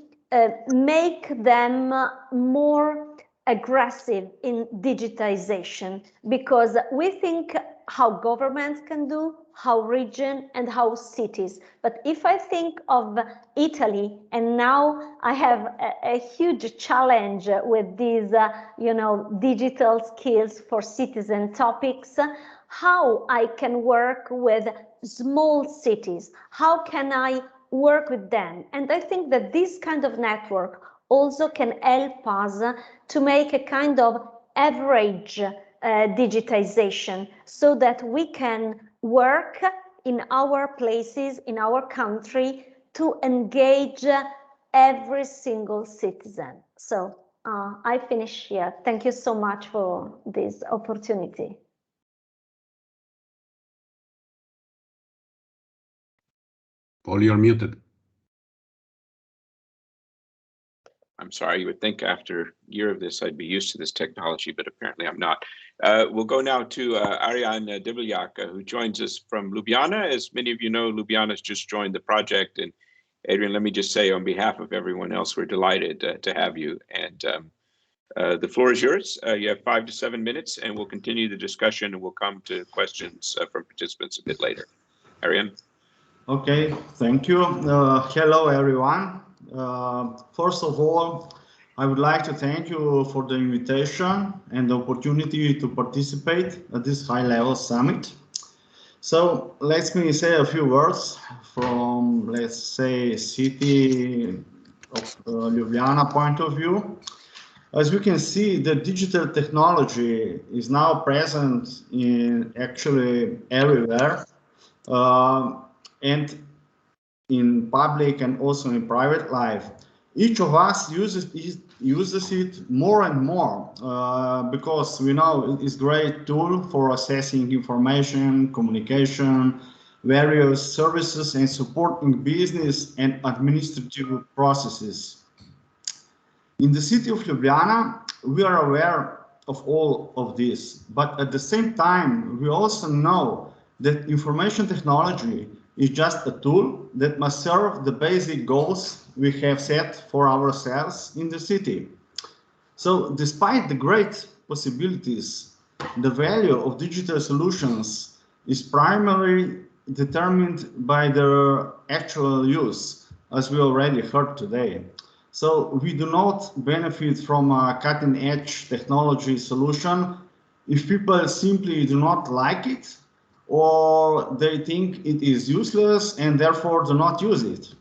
make them more aggressive in digitization, because we think how governments can do, how region and how cities. But if I think of Italy, and now I have a huge challenge with these, digital skills for citizen topics, how I can work with small cities, how can I work with them? And I think that this kind of network also can help us to make a kind of average digitization, so that we can work in our places, in our country, to engage every single citizen. So I finish here. Thank you so much for this opportunity.
Paul, you're muted.
I'm sorry, you would think after a year of this I'd be used to this technology, but apparently I'm not. We'll go now to Ariana Devliaka, who joins us from Ljubljana. As many of you know, Ljubljana's just joined the project. And Adrian, let me just say on behalf of everyone else, we're delighted to have you. And the floor is yours. You have 5 to 7 minutes, and we'll continue the discussion, and we'll come to questions from participants a bit later. Arian?
Okay, thank you. Hello, everyone. First of all, I would like to thank you for the invitation and the opportunity to participate at this high-level summit. So let me say a few words from, let's say, city of Ljubljana point of view. As we can see, the digital technology is now present in actually everywhere. And in public and also in private life, each of us uses it more and more because we know it is a great tool for accessing information, communication, various services, and supporting business and administrative processes. In the city of Ljubljana, we are aware of all of this, but at the same time, we also know that information technology is just a tool that must serve the basic goals we have set for ourselves in the city. So despite the great possibilities, the value of digital solutions is primarily determined by their actual use, as we already heard today. So we do not benefit from a cutting-edge technology solution if people simply do not like it, or they think it is useless and therefore do not use it.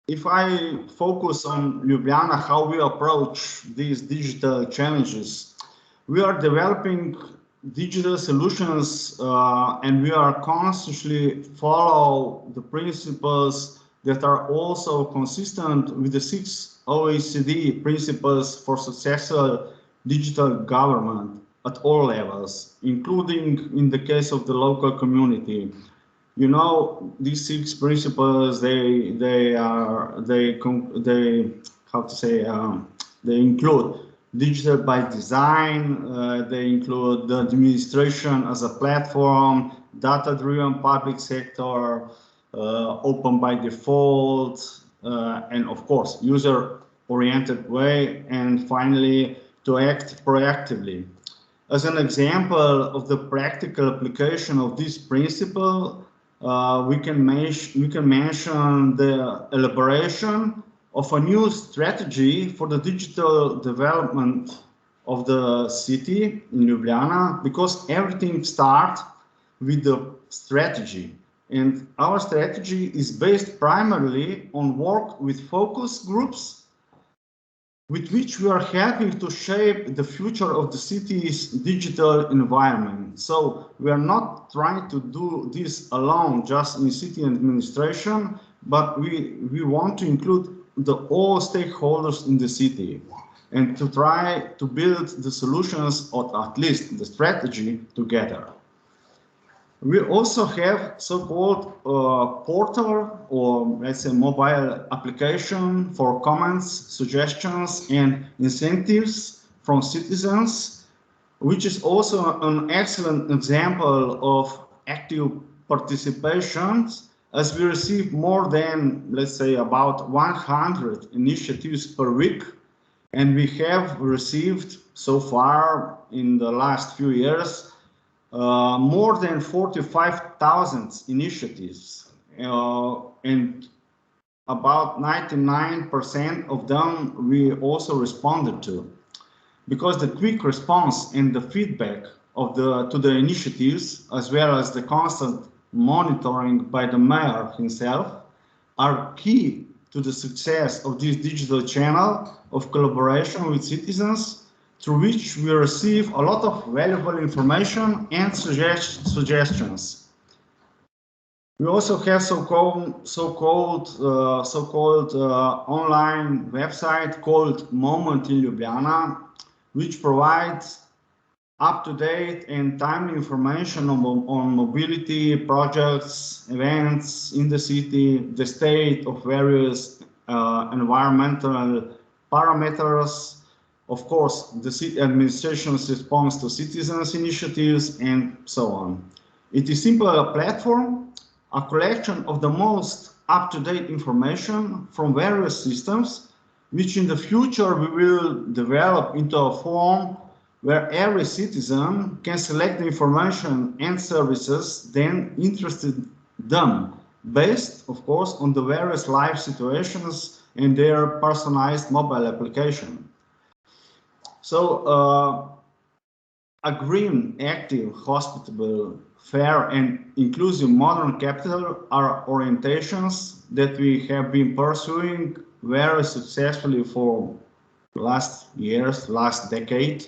If I focus on Ljubljana, how we approach these digital challenges, we are developing digital solutions and we are constantly follow the principles that are also consistent with the 6 OECD principles for successful digital government at all levels, including in the case of the local community. You know, these 6 principles, they include digital by design, they include the administration as a platform, data-driven public sector, open by default, and of course, user-oriented way, and finally, to act proactively. As an example of the practical application of this principle, we can mention the elaboration of a new strategy for the digital development of the city in Ljubljana, because everything starts with the strategy. And our strategy is based primarily on work with focus groups, with which we are helping to shape the future of the city's digital environment. So we are not trying to do this alone, just in city administration, but we want to include all stakeholders in the city and to try to build the solutions, or at least the strategy, together. We also have so-called portal, or let's say mobile application for comments, suggestions, and incentives from citizens, which is also an excellent example of active participation, as we receive more than, let's say, about 100 initiatives per week, and we have received so far in the last few years more than 45,000 initiatives, and about 99% of them we also responded to, because the quick response and the feedback of to the initiatives, as well as the constant monitoring by the mayor himself, are key to the success of this digital channel of collaboration with citizens, through which we receive a lot of valuable information and suggestions. We also have so-called online website called Moment in Ljubljana, which provides up-to-date and timely information on mobility projects, events in the city, the state of various environmental parameters, of course, the city administration's response to citizens' initiatives, and so on. It is simply a platform, a collection of the most up-to-date information from various systems, which in the future we will develop into a form where every citizen can select the information and services then interested them, based, of course, on the various life situations and their personalized mobile application. So a green, active, hospitable, fair and inclusive modern capital are orientations that we have been pursuing very successfully for last years, last decade,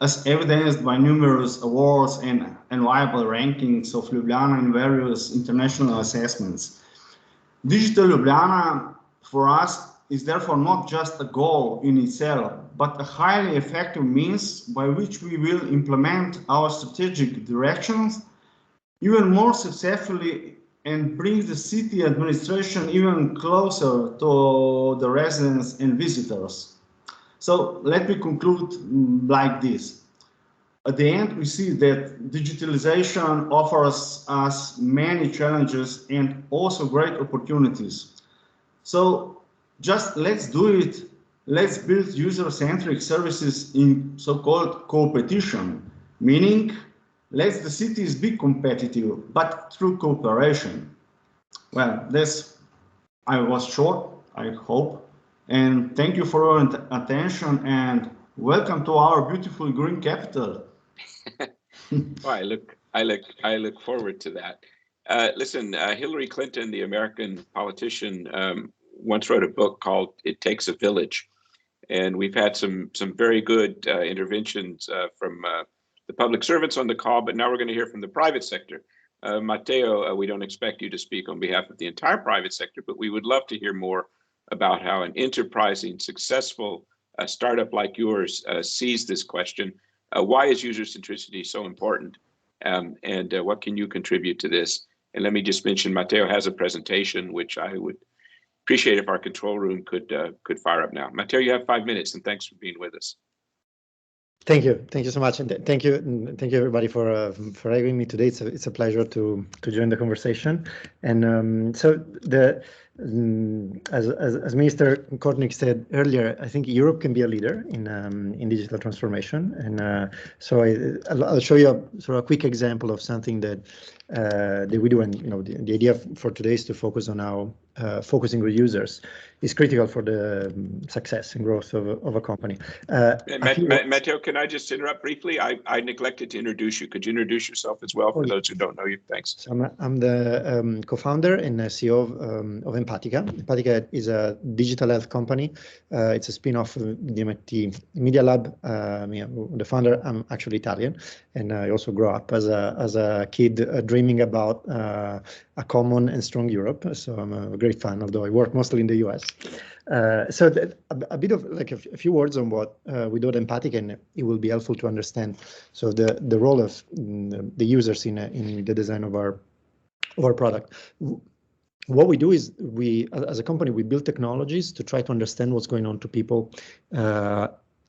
as evidenced by numerous awards and enviable rankings of Ljubljana in various international assessments. Digital Ljubljana for us is therefore not just a goal in itself, but a highly effective means by which we will implement our strategic directions even more successfully and bring the city administration even closer to the residents and visitors. So let me conclude like this. At the end, we see that digitalization offers us many challenges and also great opportunities. So just let's do it. Let's build user-centric services in so-called co-opetition, meaning let the cities be competitive, but through cooperation. Well, I was short, I hope, and thank you for your attention and welcome to our beautiful green capital.
Well, I look forward to that. Listen, Hillary Clinton, the American politician, once wrote a book called "It Takes a Village," and we've had some very good interventions from the public servants on the call, but now we're going to hear from the private sector. Matteo, we don't expect you to speak on behalf of the entire private sector, but we would love to hear more about how an enterprising, successful startup like yours sees this question. Why is user centricity so important? And what can you contribute to this? And let me just mention, Matteo has a presentation, which I would appreciate if our control room could fire up now. Matteo, you have 5 minutes, and thanks for being with us.
Thank you so much, and thank you everybody for having me today. It's a pleasure to join the conversation. And so as Minister Koritnik said earlier, I think Europe can be a leader in digital transformation. And so I'll show you a quick example of something that we do. And the idea for today is to focus on how focusing with users is critical for the success and growth of a company.
Matteo, can I just interrupt briefly? I neglected to introduce you. Could you introduce yourself as well for those who don't know you? Thanks.
So I'm the co-founder and CEO of Empatica. Empatica is a digital health company. It's a spin-off of the MIT Media Lab. The founder, I'm actually Italian, and I also grew up as a kid dreaming about a common and strong Europe. So I'm a great fan, although I work mostly in the US. So a bit of like a few words on what we do at Empatica, and it will be helpful to understand so the role of the users in the design of our product. What we do is as a company, we build technologies to try to understand what's going on to people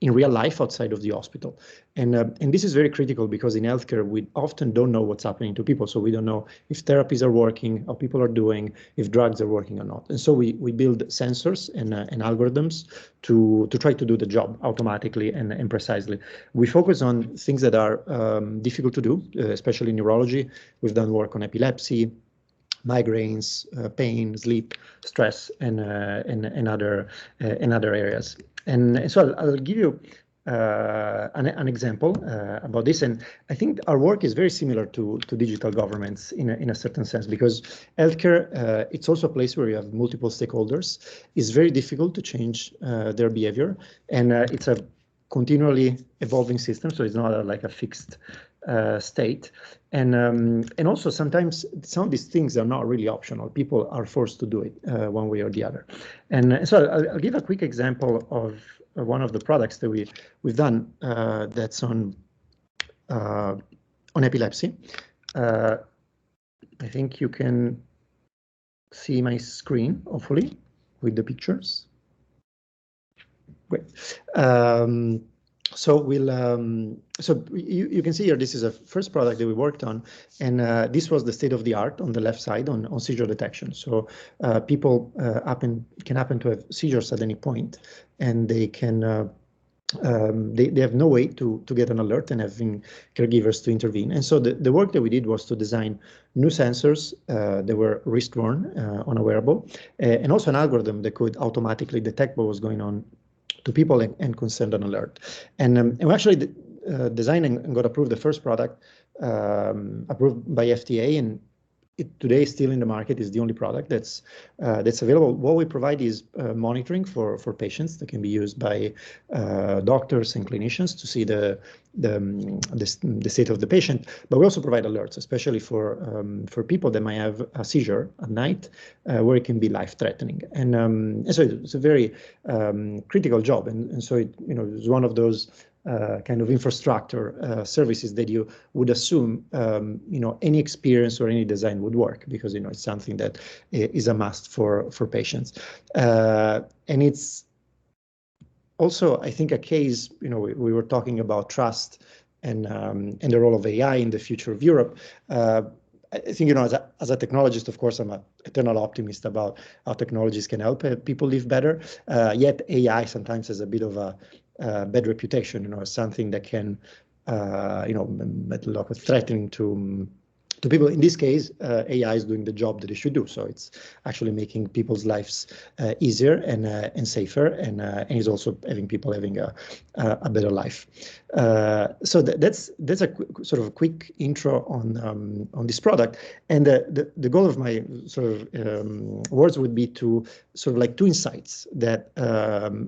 in real life outside of the hospital. And this is very critical because in healthcare, we often don't know what's happening to people. So we don't know if therapies are working, how people are doing, if drugs are working or not. And so we build sensors and algorithms to try to do the job automatically and precisely. We focus on things that are difficult to do, especially in neurology. We've done work on epilepsy, migraines, pain, sleep, stress, and other areas. And so I'll give you an example about this. And I think our work is very similar to digital governments in a certain sense, because healthcare, it's also a place where you have multiple stakeholders. It's very difficult to change their behavior. And it's a continually evolving system. So it's not like a fixed state. And also sometimes some of these things are not really optional. People are forced to do it one way or the other. And so I'll give a quick example of one of the products that we've done that's on epilepsy. I think you can see my screen, hopefully, with the pictures. Great. So you can see here, this is a first product that we worked on, and this was the state of the art on the left side on seizure detection. So people can happen to have seizures at any point, and they can they have no way to get an alert and having caregivers to intervene. And so the work that we did was to design new sensors that were wrist-worn on a wearable, and also an algorithm that could automatically detect what was going on to people and send an alert. And we actually designed and got approved the first product approved by FDA, and it today is still in the market. Is the only product that's available. What we provide is monitoring for patients that can be used by doctors and clinicians to see the state of the patient. But we also provide alerts, especially for people that might have a seizure at night, where it can be life-threatening. And so it's a very critical job. And so it's one of those kind of infrastructure services that you would assume any experience or any design would work, because it's something that is a must for patients. And it's also, I think, a case, we were talking about trust and the role of AI in the future of Europe. I think, as a technologist, of course, I'm an eternal optimist about how technologies can help people live better. Yet AI sometimes has a bit of a bad reputation, something that can, threatening to people. In this case, AI is doing the job that it should do. So it's actually making people's lives easier and safer, and is also having people having a better life. So that's a sort of a quick intro on this product. And the goal of my sort of words would be to sort of like two insights that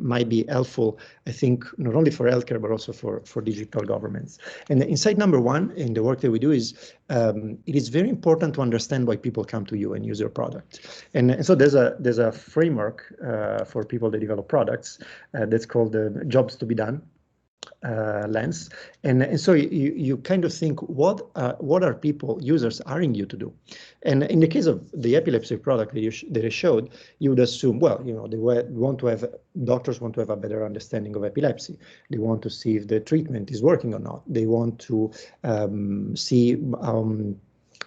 might be helpful, I think, not only for healthcare, but also for digital governments. And the insight number one in the work that we do is it is very important to understand why people come to you and use your product. And so there's a framework for people that develop products that's called the jobs to be done lens, and so you kind of think what are people, users, hiring you to do. And in the case of the epilepsy product that I showed, you would assume, well, you know, doctors want to have a better understanding of epilepsy. They want to see if the treatment is working or not. They want to see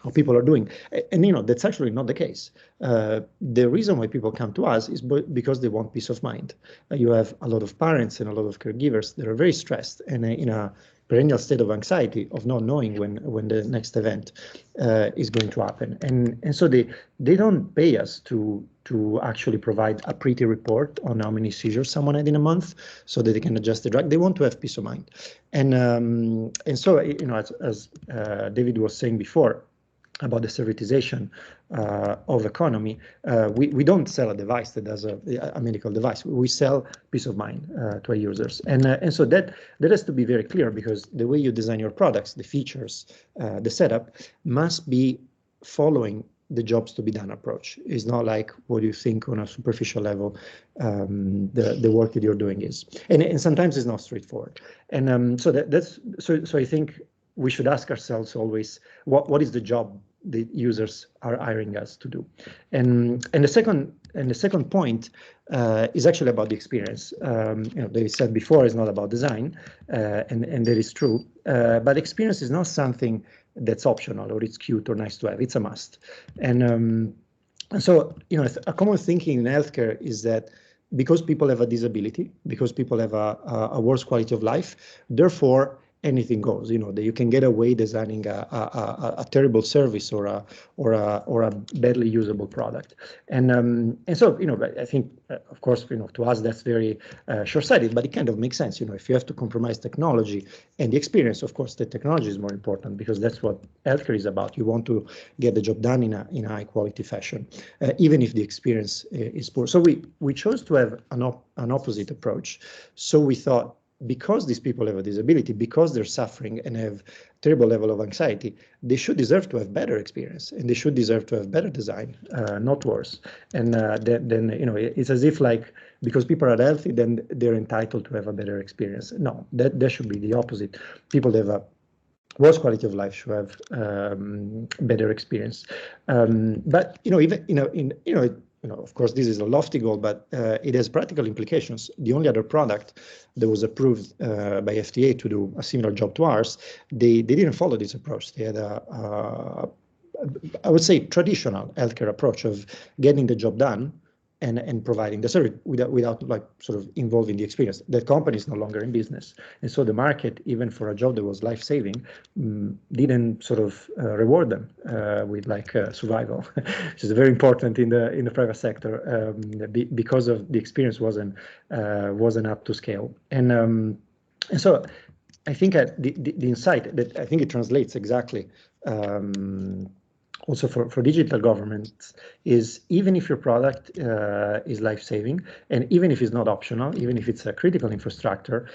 how people are doing. And, you know, that's actually not the case. The reason why people come to us is because they want peace of mind. You have a lot of parents and a lot of caregivers that are very stressed and in a perennial state of anxiety of not knowing when the next event is going to happen. And so they don't pay us to actually provide a pretty report on how many seizures someone had in a month so that they can adjust the drug. They want to have peace of mind. And so, you know, as David was saying before, about the servitization of economy, we don't sell a device that does a medical device. We sell peace of mind to our users, and so that has to be very clear, because the way you design your products, the features, the setup must be following the jobs to be done approach. It's not like what you think on a superficial level the work that you're doing is, and sometimes it's not straightforward. And so so I think we should ask ourselves always, what is the job the users are hiring us to do? And the second point is actually about the experience. You know, they said before, it's not about design, and that is true. But experience is not something that's optional or it's cute or nice to have. It's a must. And so, you know, a common thinking in healthcare is that because people have a disability, because people have a worse quality of life, therefore anything goes. You know, that you can get away designing a terrible service or a badly usable product. And so, you know, I think, of course, you know, to us that's very short-sighted, but it kind of makes sense. You know, if you have to compromise technology and the experience, of course, the technology is more important, because that's what healthcare is about. You want to get the job done in a high quality fashion, even if the experience is poor. So we chose to have an opposite approach. So we thought, because these people have a disability, because they're suffering and have terrible level of anxiety, they should deserve to have better experience, and they should deserve to have better design, not worse. And then you know, it's as if like, because people are healthy, then they're entitled to have a better experience. No, that should be the opposite. People that have a worse quality of life should have better experience. But you know, even of course, this is a lofty goal, but it has practical implications. The only other product that was approved by FDA to do a similar job to ours, they didn't follow this approach. They had I would say, traditional healthcare approach of getting the job done and providing the service without like sort of involving the experience. That company is no longer in business, and so the market, even for a job that was life-saving, didn't sort of reward them with like survival, which is very important in the private sector, because of the experience wasn't up to scale. And so I think the insight that I think it translates exactly. Also for digital governments is, even if your product is life-saving, and even if it's not optional, even if it's a critical infrastructure,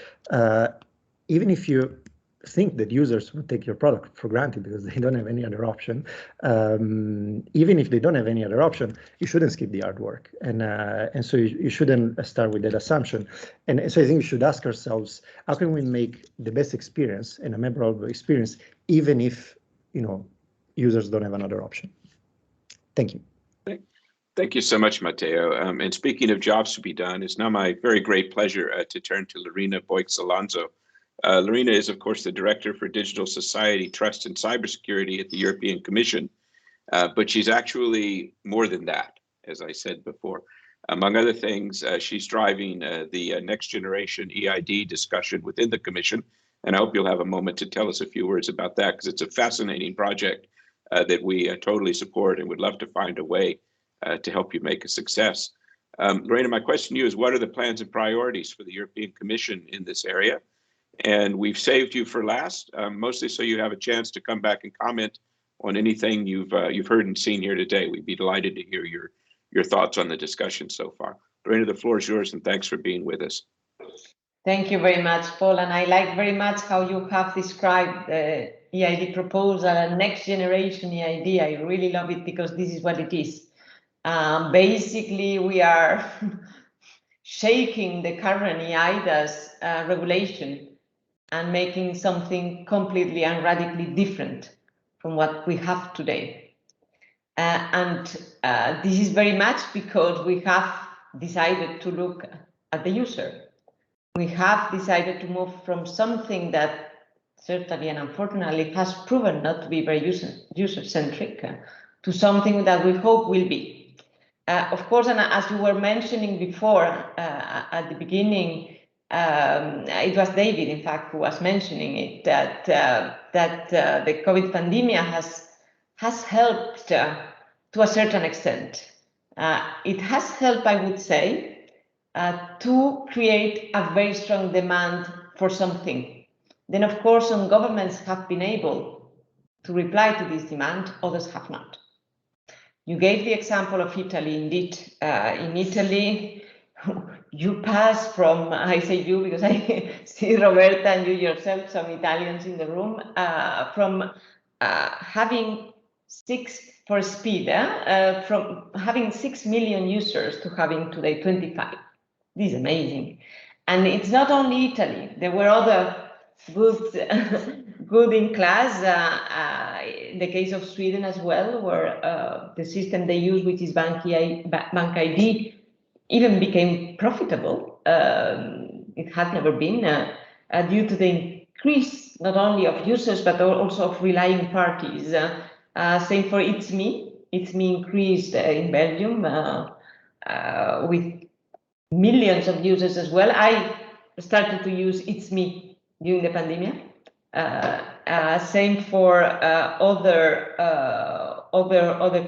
even if you think that users will take your product for granted because they don't have any other option, even if they don't have any other option, you shouldn't skip the hard work. And so you shouldn't start with that assumption. And so I think we should ask ourselves, how can we make the best experience and a memorable experience, even if, you know, users don't have another option? Thank you.
Thank you so much, Matteo. And speaking of jobs to be done, it's now my very great pleasure to turn to Lorena Boix-Alonso. Lorena is, of course, the Director for Digital Society, Trust and Cybersecurity at the European Commission, but she's actually more than that, as I said before. Among other things, she's driving the next generation EID discussion within the Commission, and I hope you'll have a moment to tell us a few words about that, because it's a fascinating project that we totally support and would love to find a way to help you make a success. Lorena, my question to you is, what are the plans and priorities for the European Commission in this area? And we've saved you for last, mostly so you have a chance to come back and comment on anything you've heard and seen here today. We'd be delighted to hear your thoughts on the discussion so far. Lorena, the floor is yours, and thanks for being with us.
Thank you very much, Paul. And I like very much how you have described EID proposal, a next generation EID. I really love it because this is what it is. Basically, we are shaking the current EIDAS regulation and making something completely and radically different from what we have today. This is very much because we have decided to look at the user. We have decided to move from something that certainly and unfortunately has proven not to be very user-centric to something that we hope will be. Of course, and as you were mentioning before at the beginning, it was David, in fact, who was mentioning it, that the COVID pandemic has helped to a certain extent. It has helped, I would say, to create a very strong demand for something. Then, of course, some governments have been able to reply to this demand, others have not. You gave the example of Italy. Indeed, in Italy, you pass from, I say you because I see Roberta and you yourself, some Italians in the room, from having from having 6 million users to having today 25. This is amazing. And it's not only Italy. There were other good in class, in the case of Sweden as well, where the system they use, which is Bank ID, even became profitable. It had never been due to the increase not only of users, but also of relying parties. Same for It's Me. It's Me increased in Belgium with millions of users as well. I started to use It's Me during the pandemic. Same for other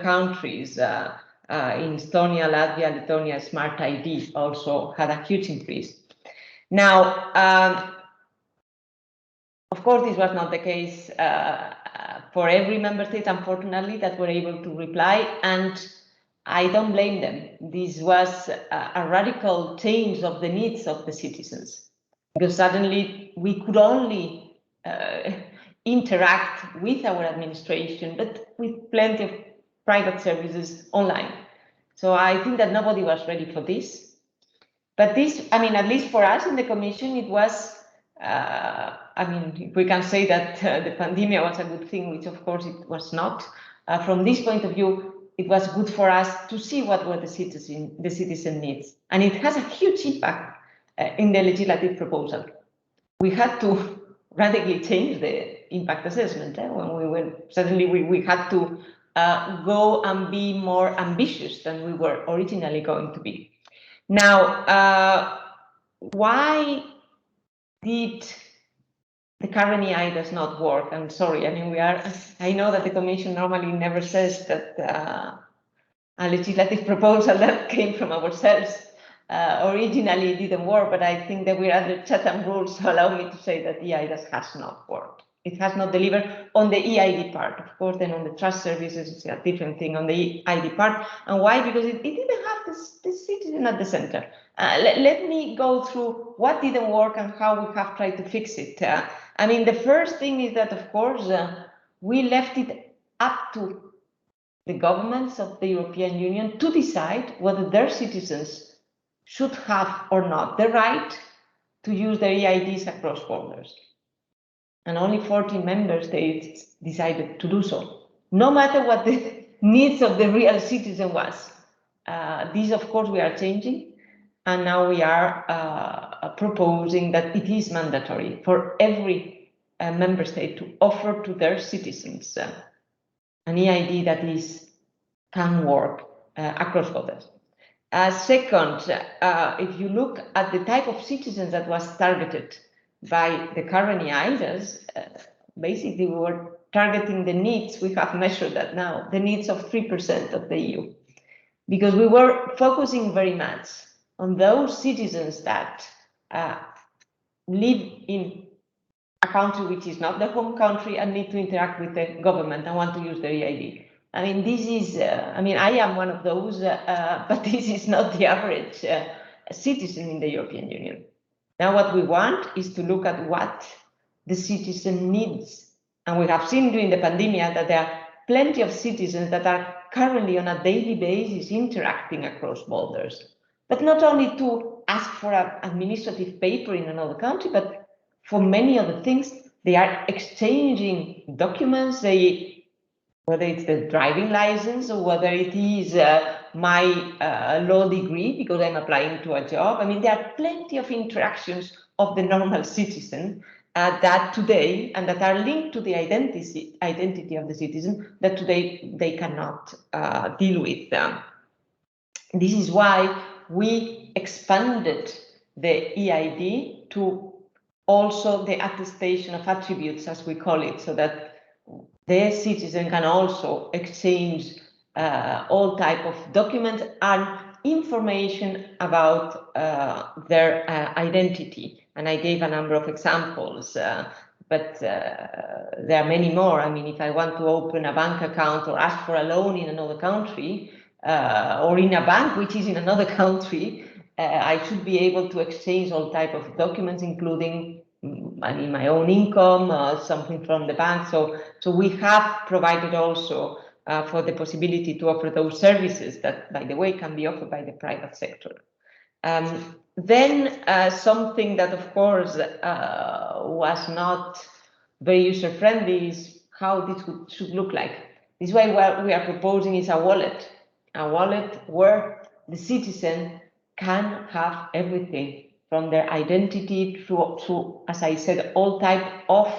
countries. In Estonia, Latvia, Lithuania, Smart ID also had a huge increase. Now, of course, this was not the case for every member state, unfortunately, that were able to reply, and I don't blame them. This was a radical change of the needs of the citizens, because suddenly we could only interact with our administration, but with plenty of private services online. So I think that nobody was ready for this. But this, I mean, at least for us in the Commission, it was, I mean, we can say that the pandemic was a good thing, which of course it was not. From this point of view, it was good for us to see what were the citizen needs. And it has a huge impact in the legislative proposal. We had to radically change the impact assessment. When we were, suddenly we had to go and be more ambitious than we were originally going to be. Now, why did the current EIDAS not work? I'm sorry, I mean, I know that the Commission normally never says that a legislative proposal that came from ourselves originally didn't work, but I think that we're under Chatham rules, so allow me to say that the EIDAS has not worked. It has not delivered on the EID part. Of course, then on the trust services, it's a different thing on the EID part. And why? Because it didn't have the citizen at the center. Let me go through what didn't work and how we have tried to fix it. I mean, the first thing is that, of course, we left it up to the governments of the European Union to decide whether their citizens should have or not the right to use their EIDs across borders. And only 14 member states decided to do so, no matter what the needs of the real citizen was. This, of course, we are changing, and now we are proposing that it is mandatory for every member state to offer to their citizens an EID that can work across borders. Second, if you look at the type of citizens that was targeted by the current EIDAS, basically we were targeting the needs, we have measured that now, the needs of 3% of the EU. Because we were focusing very much on those citizens that live in a country which is not their home country and need to interact with the government and want to use their EID. I mean, this is, I mean, I am one of those, but this is not the average citizen in the European Union. Now, what we want is to look at what the citizen needs And we have seen during the pandemic that there are plenty of citizens that are currently on a daily basis interacting across borders, but not only to ask for an administrative paper in another country, but for many other things. They are exchanging documents, whether it's the driving license or whether it is my law degree because I'm applying to a job. I mean, there are plenty of interactions of the normal citizen that today, and that are linked to the identity of the citizen, that today they cannot deal with them. This is why we expanded the EID to also the attestation of attributes, as we call it, so that the citizen can also exchange all type of documents and information about their identity. And I gave a number of examples, but there are many more. I mean, if I want to open a bank account or ask for a loan in another country, or in a bank which is in another country, I should be able to exchange all type of documents, including my own income, something from the bank. So we have provided also for the possibility to offer those services that, by the way, can be offered by the private sector. Then something that, of course, was not very user-friendly is how this should look like. This way, what we are proposing is a wallet where the citizen can have everything from their identity to, as I said, all type of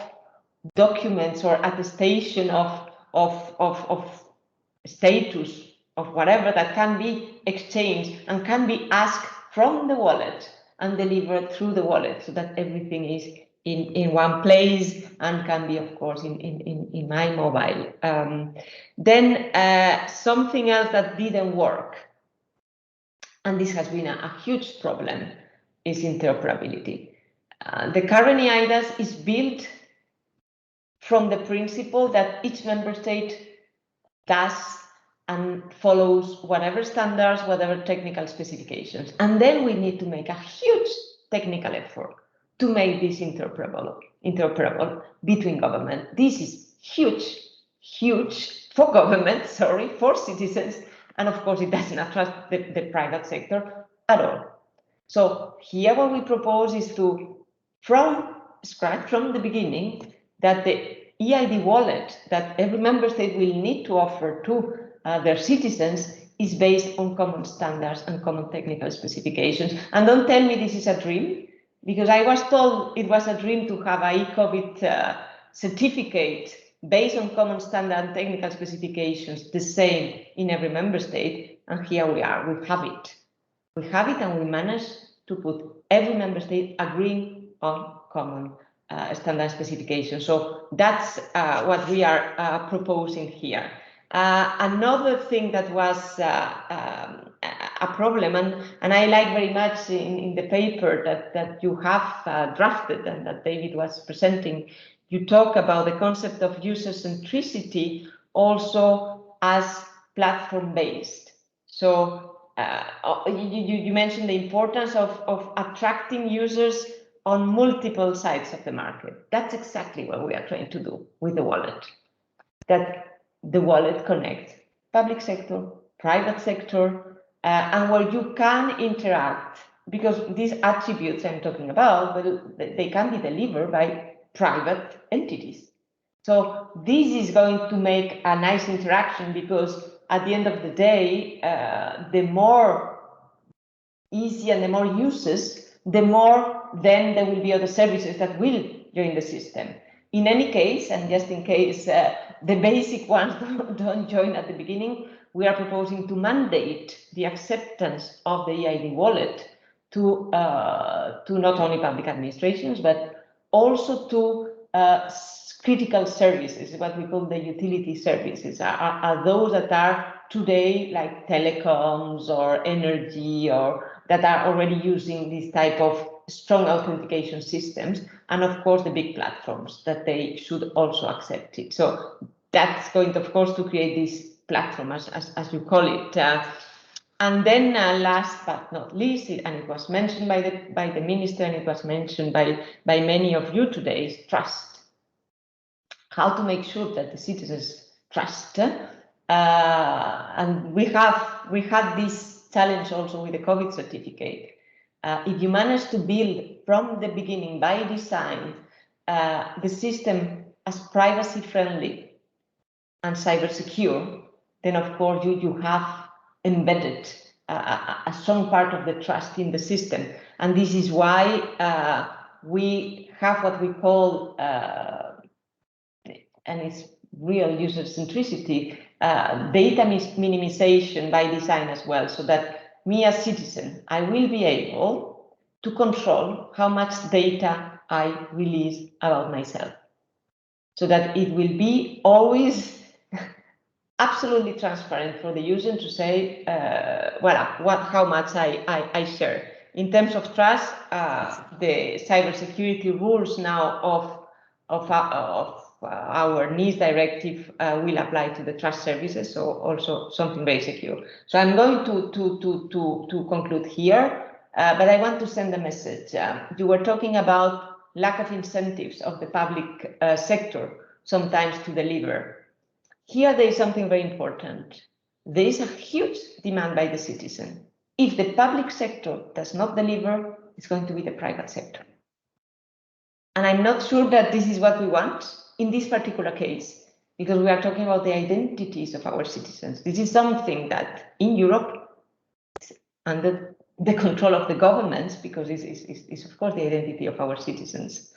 documents or attestation of status of whatever that can be exchanged and can be asked from the wallet and delivered through the wallet, so that everything is in one place and can be, of course, in my mobile. Then something else that didn't work, and this has been a huge problem, is interoperability. The current EIDAS is built from the principle that each member state does and follows whatever standards, whatever technical specifications. And then we need to make a huge technical effort to make this interoperable between government. This is huge for government, for citizens, and of course it doesn't attract the private sector at all. So here what we propose is to, from scratch, from the beginning, that the EID wallet that every member state will need to offer to their citizens is based on common standards and common technical specifications. And don't tell me this is a dream, because I was told it was a dream to have a e-COVID certificate based on common standard and technical specifications, the same in every member state. And here we are, we have it. We have it, and we managed to put every member state agreeing on common standard specifications. So that's what we are proposing here. Another thing that was a problem, and I like very much in the paper that you have drafted and that David was presenting, you talk about the concept of user-centricity also as platform-based. So you mentioned the importance of attracting users on multiple sides of the market. That's exactly what we are trying to do with the wallet. That the wallet connects public sector, private sector, and where you can interact, because these attributes I'm talking about, they can be delivered by private entities. So this is going to make a nice interaction, because at the end of the day, the more easy and the more uses, the more then there will be other services that will join the system. In any case, and just in case the basic ones don't join at the beginning, we are proposing to mandate the acceptance of the EID wallet to not only public administrations, but also to critical services, what we call the utility services, are those that are today like telecoms or energy, or that are already using this type of strong authentication systems, and of course the big platforms, that they should also accept it. So that's going to, of course, to create this platform, as you call it. And then last but not least, and it was mentioned by the minister, and it was mentioned by many of you today, is trust. how to make sure that the citizens trust. And we had this challenge also with the COVID certificate. If you manage to build from the beginning by design the system as privacy friendly and cyber secure, then of course you have embedded a strong part of the trust in the system. And this is why we have what we call, and it's real user centricity, data minimization by design as well, so that me as citizen, I will be able to control how much data I release about myself, so that it will be always absolutely transparent for the user to say, how much I share. In terms of trust, the cybersecurity rules now of our NIS directive will apply to the trust services, so also something very secure. So I'm going to conclude here, but I want to send a message. You were talking about lack of incentives of the public sector sometimes to deliver. Here there is something very important. There is a huge demand by the citizen. If the public sector does not deliver, it's going to be the private sector. And I'm not sure that this is what we want in this particular case, because we are talking about the identities of our citizens. This is something that in Europe is under the control of the governments, because this is of course the identity of our citizens.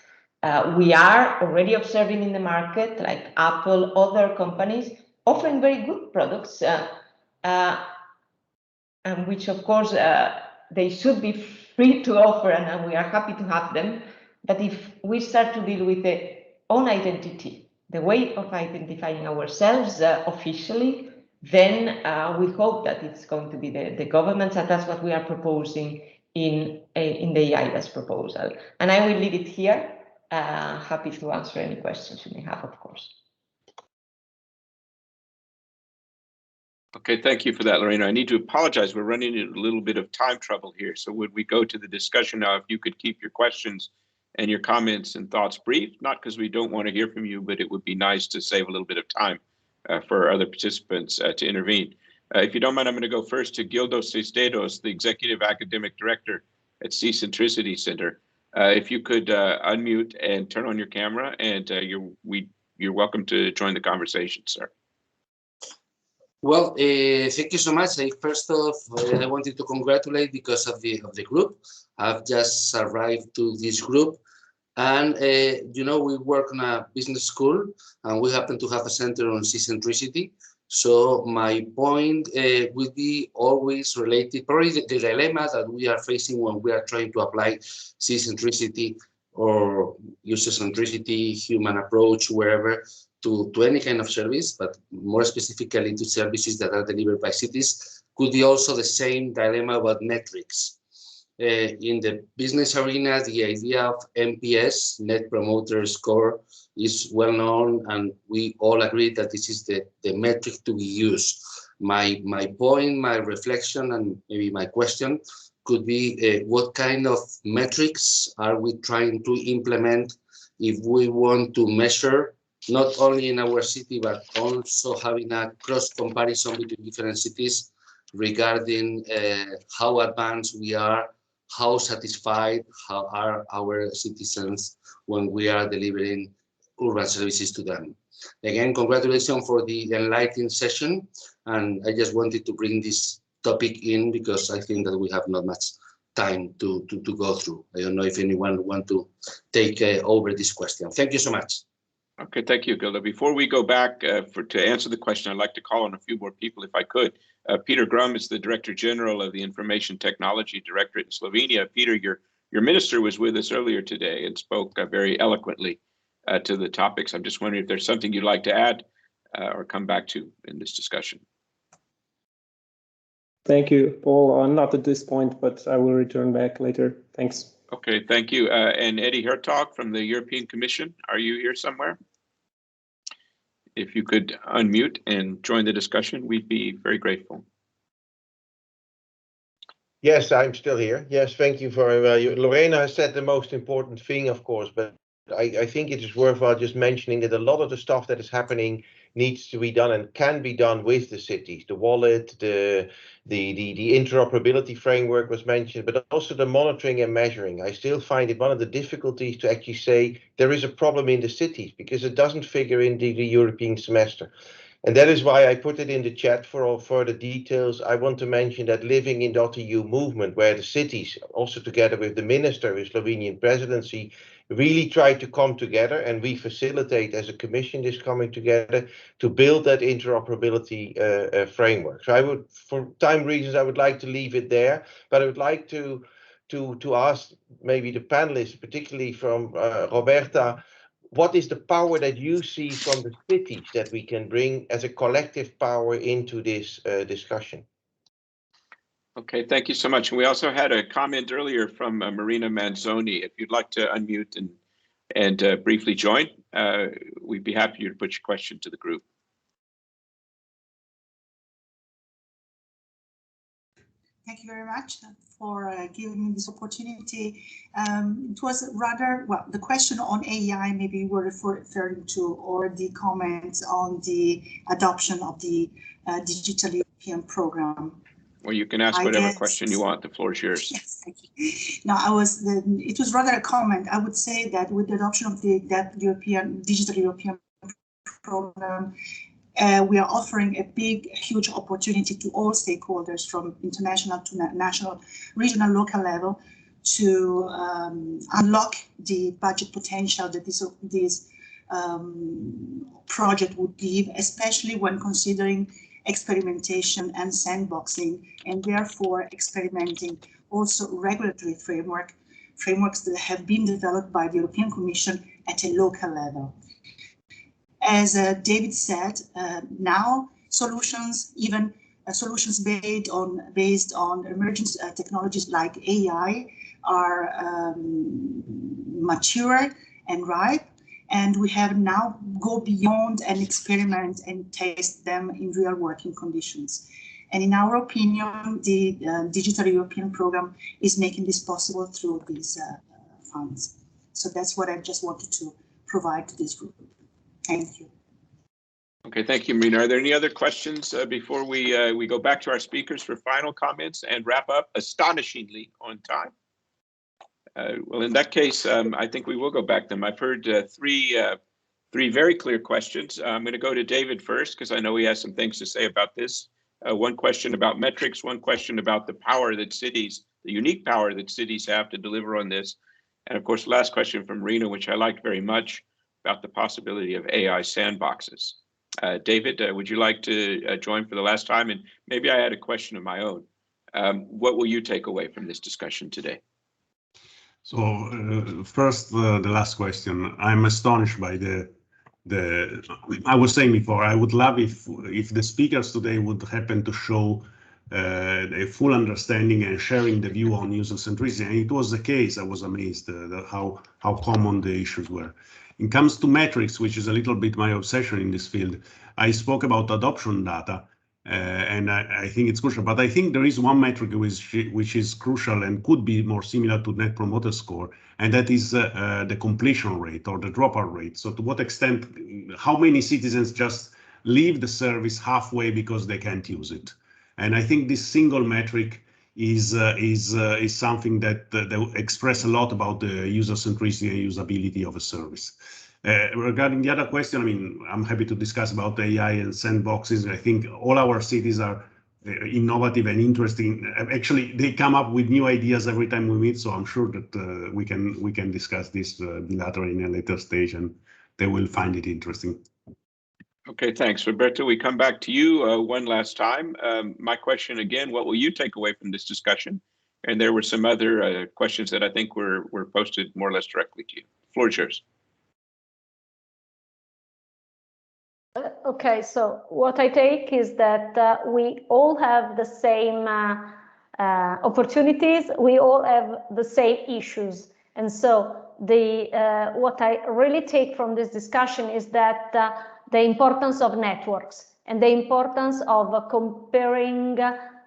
We are already observing in the market, like Apple, other companies offering very good products, and which of course they should be free to offer, and we are happy to have them. But if we start to deal with the own identity, the way of identifying ourselves officially, then we hope that it's going to be the governments, and that's what we are proposing in the EIDAS proposal. And I will leave it here. Happy to answer any questions you may have, of course.
Okay, thank you for that, Lorena. I need to apologize. We're running into a little bit of time trouble here. So would we go to the discussion now? If you could keep your questions and your comments and thoughts brief, not because we don't want to hear from you, but it would be nice to save a little bit of time for other participants to intervene. If you don't mind, I'm going to go first to Gildo Cestedos, the Executive Academic Director at UserCentricity Center. If you could unmute and turn on your camera, and you're welcome to join the conversation, sir.
Well, thank you so much. First off, I wanted to congratulate because of the group. I've just arrived to this group, and you know, we work in a business school, and we happen to have a center on User-Centricity. So my point will be always related, probably the dilemma that we are facing when we are trying to apply User-Centricity or user-centricity, human approach, wherever, to any kind of service, but more specifically to services that are delivered by cities, could be also the same dilemma about metrics. In the business arena, the idea of NPS, Net Promoter Score, is well known, and we all agree that this is the metric to be used. My point, my reflection, and maybe my question could be what kind of metrics are we trying to implement if we want to measure not only in our city, but also having a cross comparison between different cities regarding how advanced we are, how satisfied how are our citizens when we are delivering urban services to them. Again, congratulations for the enlightening session. And I just wanted to bring this topic in because I think that we have not much time to go through. I don't know if anyone want to take over this question. Thank you so much.
Okay, thank you, Gilda. Before we go back to answer the question, I'd like to call on a few more people if I could. Peter Grumm is the Director General of the Information Technology Directorate in Slovenia. Peter, your minister was with us earlier today and spoke very eloquently to the topics. I'm just wondering if there's something you'd like to add or come back to in this discussion.
Thank you, Paul. Not at this point, but I will return back later. Thanks.
Okay, thank you. And Eddie Hertog from the European Commission, are you here somewhere? If you could unmute and join the discussion, we'd be very grateful.
Yes, I'm still here. Yes, thank you for Lorena has said the most important thing, of course, but I think it is worthwhile just mentioning that a lot of the stuff that is happening needs to be done and can be done with the cities. The wallet, the interoperability framework was mentioned, but also the monitoring and measuring. I still find it one of the difficulties to actually say there is a problem in the cities because it doesn't figure in the European semester. And that is why I put it in the chat for all further details. I want to mention that living in .eu movement, where the cities, also together with the minister, with Slovenian presidency, really try to come together, and we facilitate as a commission this coming together to build that interoperability framework. So I would, for time reasons, I would like to leave it there, but I would like to ask maybe the panelists, particularly from Roberta, what is the power that you see from the cities that we can bring as a collective power into this discussion?
Okay, thank you so much. And we also had a comment earlier from Marina Manzoni. If you'd like to unmute and briefly join, we'd be happy to put your question to the group.
Thank you very much for giving me this opportunity. It was rather, well, the question on AI maybe we're referring to, or the comments on the adoption of the Digital European program.
Well, you can ask whatever question you want. The floor is yours.
Yes, thank you. No, it was rather a comment. I would say that with the adoption of that Digital European program, we are offering a huge opportunity to all stakeholders from international to national, regional, local level to unlock the budget potential that this project would give, especially when considering experimentation and sandboxing, and therefore experimenting also regulatory frameworks that have been developed by the European Commission at a local level. As David said, now solutions, even solutions based on emerging technologies like AI, are mature and ripe, and we have now go beyond and experiment and test them in real working conditions. And in our opinion, the Digital European program is making this possible through these funds. So that's what I just wanted to provide to this group. Thank you.
Okay, thank you, Marina. Are there any other questions before we go back to our speakers for final comments and wrap up astonishingly on time? Well, in that case, I think we will go back to them. I've heard three very clear questions. I'm going to go to David first because I know he has some things to say about this. One question about metrics, one question about the power that cities, the unique power that cities have to deliver on this. And of course, the last question from Marina, which I liked very much, about the possibility of AI sandboxes. David, would you like to join for the last time? And maybe I had a question of my own. What will you take away from this discussion today?
So first, the last question. I'm astonished by I was saying before, I would love if the speakers today would happen to show a full understanding and sharing the view on user centricity. And it was the case. I was amazed how common the issues were. It comes to metrics, which is a little bit my obsession in this field. I spoke about adoption data, and I think it's crucial. But I think there is one metric which is crucial and could be more similar to Net Promoter Score, and that is the completion rate or the dropout rate. So to what extent, how many citizens just leave the service halfway because they can't use it? And I think this single metric is something that express a lot about the user centricity and usability of a service. Regarding the other question, I mean, I'm happy to discuss about AI and sandboxes. I think all our cities are innovative and interesting. Actually, they come up with new ideas every time we meet. So I'm sure that we can discuss this bilaterally in a later stage, and they will find it interesting.
Okay, thanks. Roberta, we come back to you one last time. My question again, what will you take away from this discussion? And there were some other questions that I think were posted more or less directly to you. The floor is yours.
Okay, so what I take is that we all have the same opportunities, we all have the same issues. And so what I really take from this discussion is that the importance of networks and the importance of comparing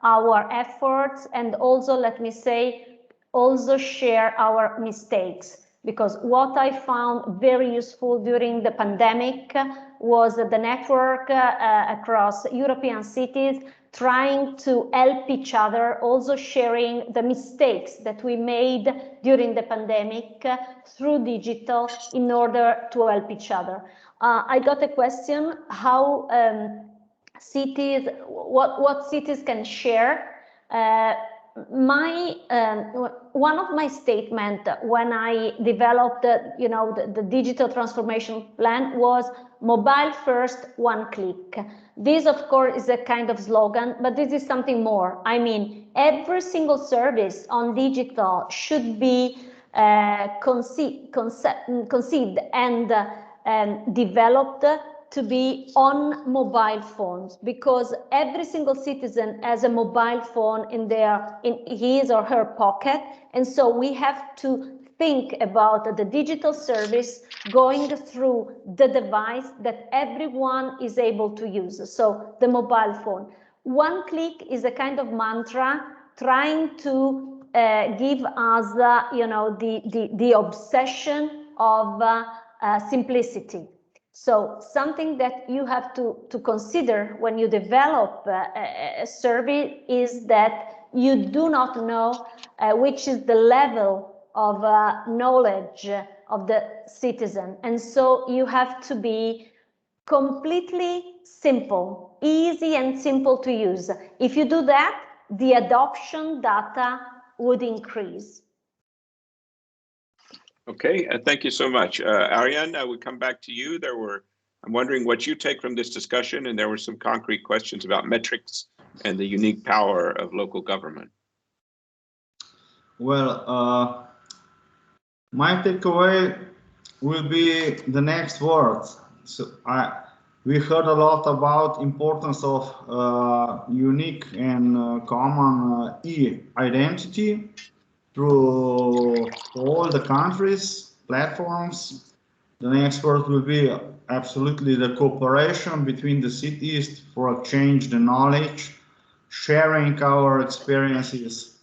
our efforts, and also, let me say, also share our mistakes. because what I found very useful during the pandemic was the network across European cities trying to help each other, also sharing the mistakes that we made during the pandemic through digital in order to help each other. I got a question, how cities, what cities can share. One of my statements when I developed the digital transformation plan was mobile first, one click. This of course is a kind of slogan, but this is something more. I mean, every single service on digital should be conceived and developed to be on mobile phones, because every single citizen has a mobile phone in his or her pocket, and so we have to think about the digital service going through the device that everyone is able to use, so the mobile phone. One click is a kind of mantra trying to give us the obsession of simplicity. So something that you have to consider when you develop a survey is that you do not know which is the level of knowledge of the citizen. And so you have to be completely simple, easy and simple to use. If you do that, the adoption data would increase.
Okay, thank you so much. Arian, I would come back to you. I'm wondering what you take from this discussion, and there were some concrete questions about metrics and the unique power of local government.
Well, my takeaway will be the next words. So we heard a lot about importance of unique and common e-identity through all the countries, platforms. The next word will be absolutely the cooperation between the cities for exchange the knowledge, sharing our experiences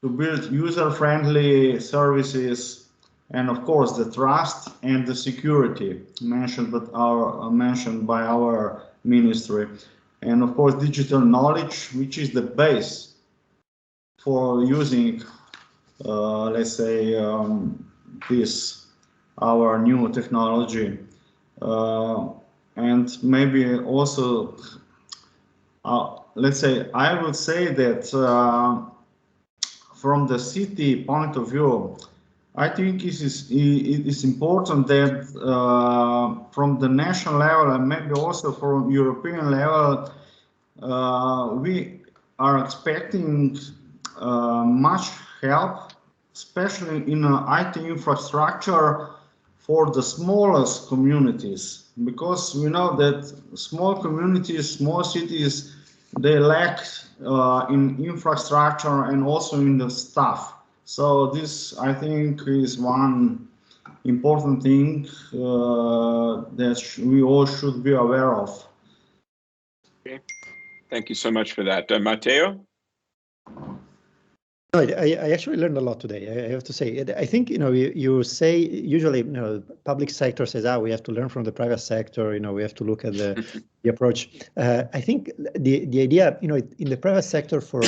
to build user-friendly services, and of course the trust and the security mentioned by our ministry, and of course digital knowledge, which is the base for using let's say our new technology, and maybe also let's say I would say that from the city point of view, I think it is important that from the national level and maybe also from European level, we are expecting much help, especially in IT infrastructure for the smallest communities, because we know that small communities, small cities, they lack in infrastructure and also in the staff. So this, I think, is one important thing that we all should be aware of.
Okay, thank you so much for that. Matteo?
I actually learned a lot today, I have to say. I think, you say, usually, public sector says, we have to learn from the private sector, we have to look at the approach. I think the idea, in the private sector for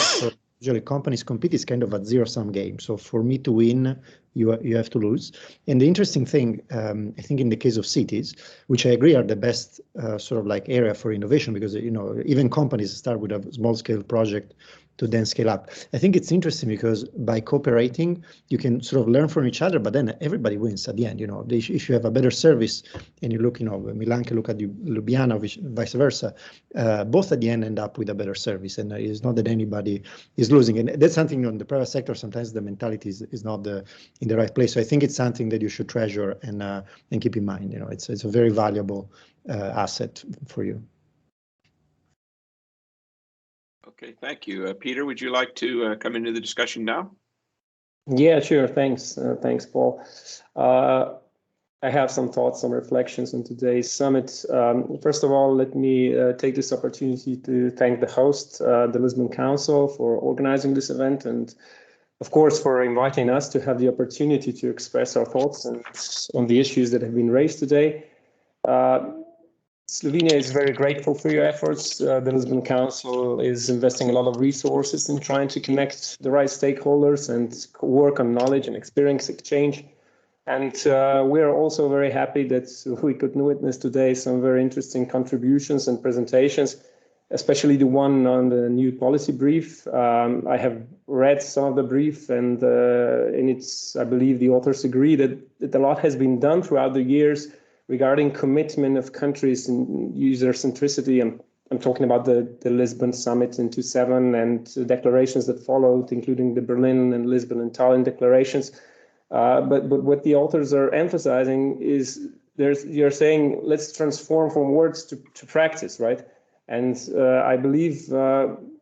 usually companies compete is kind of a zero-sum game. So for me to win, you have to lose. And the interesting thing, I think in the case of cities, which I agree are the best sort of like area for innovation, because, even companies start with a small scale project to then scale up. I think it's interesting because by cooperating, you can sort of learn from each other, but then everybody wins at the end. If you have a better service and you look, Milan can look at Ljubljana, vice versa, both at the end up with a better service, and it's not that anybody is losing. And that's something on the private sector, sometimes the mentality is not in the right place. So I think it's something that you should treasure and keep in mind. It's a very valuable asset for you.
Okay, thank you. Peter, would you like to come into the discussion now?
Yeah, sure. Thanks. Thanks, Paul. I have some thoughts, some reflections on today's summit. First of all, let me take this opportunity to thank the host, the Lisbon Council, for organizing this event and of course, for inviting us to have the opportunity to express our thoughts on the issues that have been raised today. Slovenia is very grateful for your efforts. The Lisbon Council is investing a lot of resources in trying to connect the right stakeholders and work on knowledge and experience exchange. And we are also very happy that we could witness today some very interesting contributions and presentations, especially the one on the new policy brief. I have read some of the brief, and in its, I believe the authors agree that a lot has been done throughout the years regarding commitment of countries in user centricity. I'm talking about the Lisbon Summit in 2007 and the declarations that followed, including the Berlin and Lisbon and Tallinn declarations. But what the authors are emphasizing is you're saying, let's transform from words to practice, right? And I believe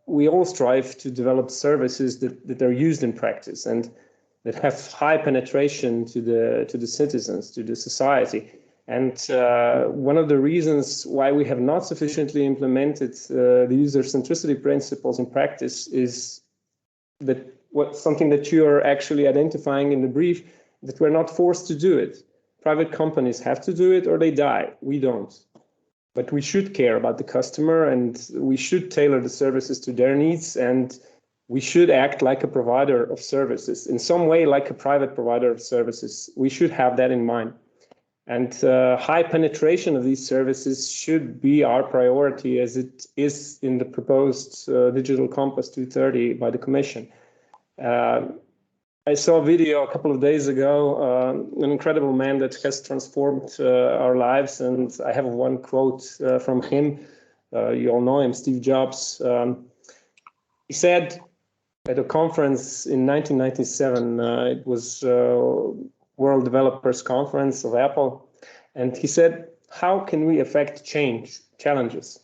we all strive to develop services that are used in practice and that have high penetration to the citizens, to the society. And one of the reasons why we have not sufficiently implemented the user centricity principles in practice is that something that you are actually identifying in the brief, that we're not forced to do it. Private companies have to do it or they die. We don't. But we should care about the customer, and we should tailor the services to their needs, and we should act like a provider of services, in some way like a private provider of services. We should have that in mind. And high penetration of these services should be our priority, as it is in the proposed Digital Compass 2030 by the Commission. I saw a video a couple of days ago, an incredible man that has transformed our lives, and I have one quote from him. You all know him, Steve Jobs. He said at a conference in 1997, it was World Developers Conference of Apple, and he said, how can we affect challenges?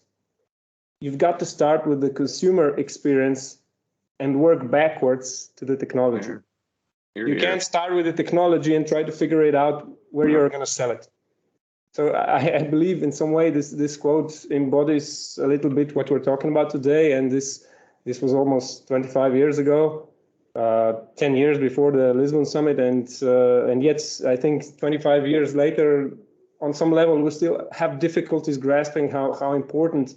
You've got to start with the consumer experience and work backwards to the technology. You can't start with the technology and try to figure it out where you're going to sell it. So I believe in some way this quote embodies a little bit what we're talking about today, and this was almost 25 years ago. 10 years before the Lisbon Summit, and yet I think 25 years later, on some level, we still have difficulties grasping how important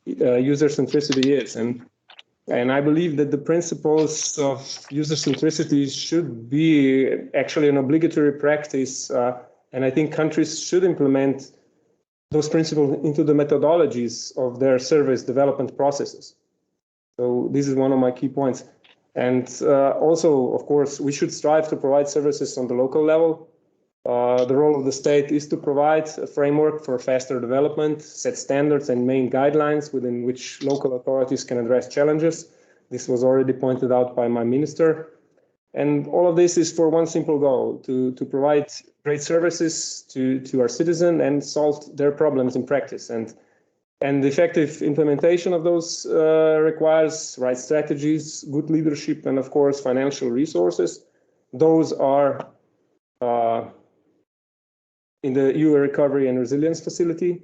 user centricity is. And I believe that the principles of user centricity should be actually an obligatory practice, and I think countries should implement those principles into the methodologies of their service development processes. So this is one of my key points. And also, of course, we should strive to provide services on the local level. The role of the state is to provide a framework for faster development, set standards and main guidelines within which local authorities can address challenges. This was already pointed out by my minister. And all of this is for one simple goal, to provide great services to our citizens and solve their problems in practice. And the effective implementation of those requires right strategies, good leadership, and of course, financial resources. Those are in the EU Recovery and Resilience Facility.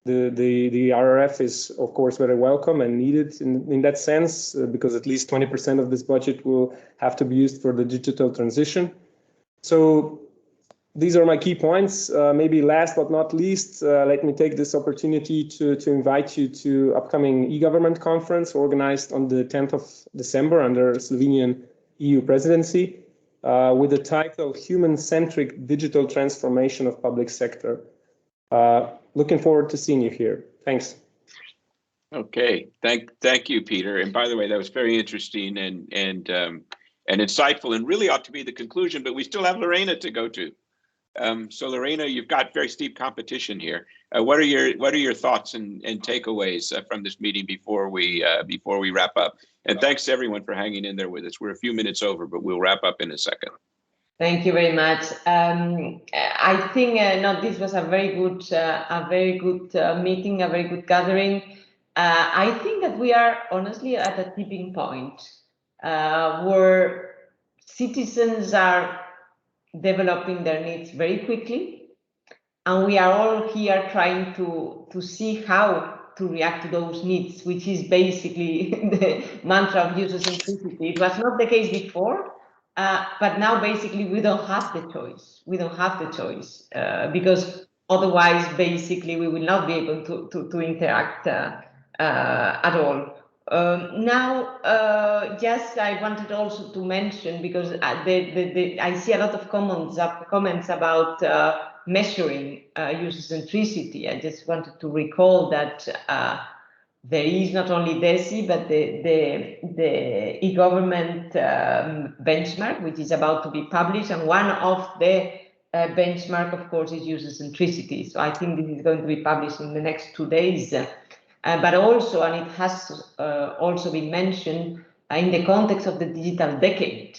The RRF is, of course, very welcome and needed in that sense, because at least 20% of this budget will have to be used for the digital transition. So these are my key points. Maybe last but not least, let me take this opportunity to invite you to upcoming e-government conference organized on the 10th of December under Slovenian EU presidency with the title Human-Centric Digital Transformation of Public Sector. Looking forward to seeing you here. Thanks.
Okay, thank you, Peter. And by the way, that was very interesting and insightful, and really ought to be the conclusion, but we still have Lorena to go to. So Lorena, you've got very steep competition here. What are your thoughts and takeaways from this meeting before we wrap up? And thanks to everyone for hanging in there with us. We're a few minutes over, but we'll wrap up in a second.
Thank you very much. I think this was a very good meeting, a very good gathering. I think that we are honestly at a tipping point where citizens are developing their needs very quickly, and we are all here trying to see how to react to those needs, which is basically the mantra of user centricity. It was not the case before, But now basically we don't have the choice. We don't have the choice because otherwise basically we will not be able to interact at all. Now, just I wanted also to mention, because I see a lot of comments about measuring user-centricity. I just wanted to recall that there is not only DESI, but the e-government benchmark, which is about to be published, and one of the benchmark, of course, is user-centricity. So I think this is going to be published in the next 2 days. But also, and it has also been mentioned in the context of the digital decade,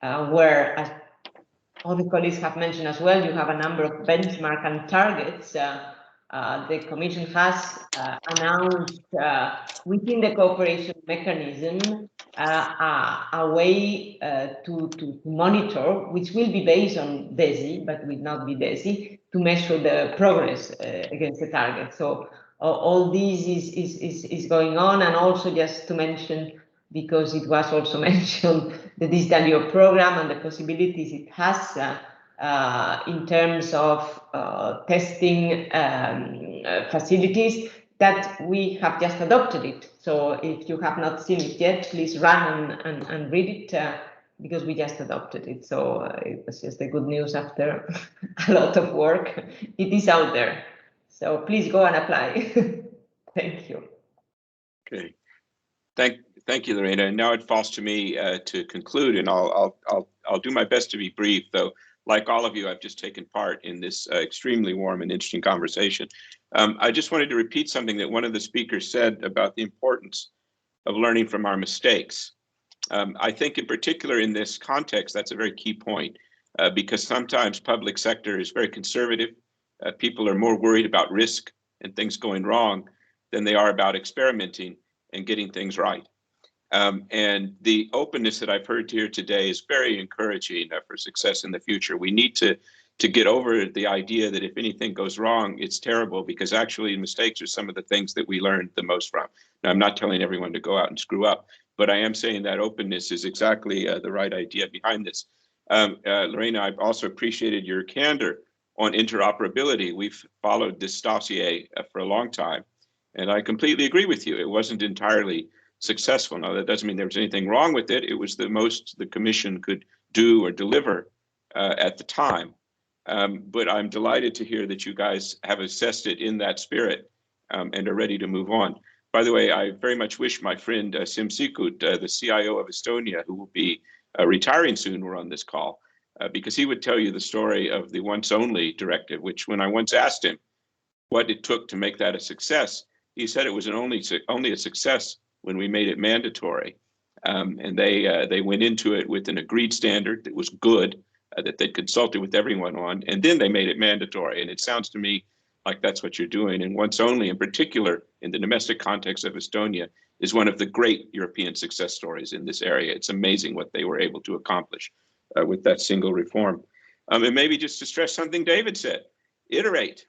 where, as other colleagues have mentioned as well, you have a number of benchmark and targets. The Commission has announced within the cooperation mechanism a way to monitor, which will be based on DESI, but will not be DESI, to measure the progress against the target. So all this is going on, and also just to mention, because it was also mentioned, the Digital Europe program and the possibilities it has in terms of testing facilities, that we have just adopted it. So if you have not seen it yet, please run and read it, because we just adopted it. So it was just the good news after a lot of work. It is out there. So please go and apply. Thank you.
Okay. Thank you, Lorena. And now it falls to me to conclude, and I'll do my best to be brief, though. Like all of you, I've just taken part in this extremely warm and interesting conversation. I just wanted to repeat something that one of the speakers said about the importance of learning from our mistakes. I think in particular in this context, that's a very key point, because sometimes public sector is very conservative. People are more worried about risk and things going wrong than they are about experimenting and getting things right. And the openness that I've heard here today is very encouraging for success in the future. We need to get over the idea that if anything goes wrong, it's terrible, because actually mistakes are some of the things that we learn the most from. Now, I'm not telling everyone to go out and screw up, but I am saying that openness is exactly the right idea behind this. Lorena, I've also appreciated your candor on interoperability. We've followed this dossier for a long time, and I completely agree with you. It wasn't entirely successful. Now, that doesn't mean there was anything wrong with it. It was the most the Commission could do or deliver at the time. But I'm delighted to hear that you guys have assessed it in that spirit and are ready to move on. By the way, I very much wish my friend Sim Sikut, the CIO of Estonia, who will be retiring soon, were on this call, because he would tell you the story of the once only directive, which when I once asked him what it took to make that a success, he said it was only a success when we made it mandatory. And they went into it with an agreed standard that was good, that they consulted with everyone on, and then they made it mandatory. And it sounds to me like that's what you're doing. And once only, in particular, in the domestic context of Estonia, is one of the great European success stories in this area. It's amazing what they were able to accomplish with that single reform. And maybe just to stress something David said, iterate.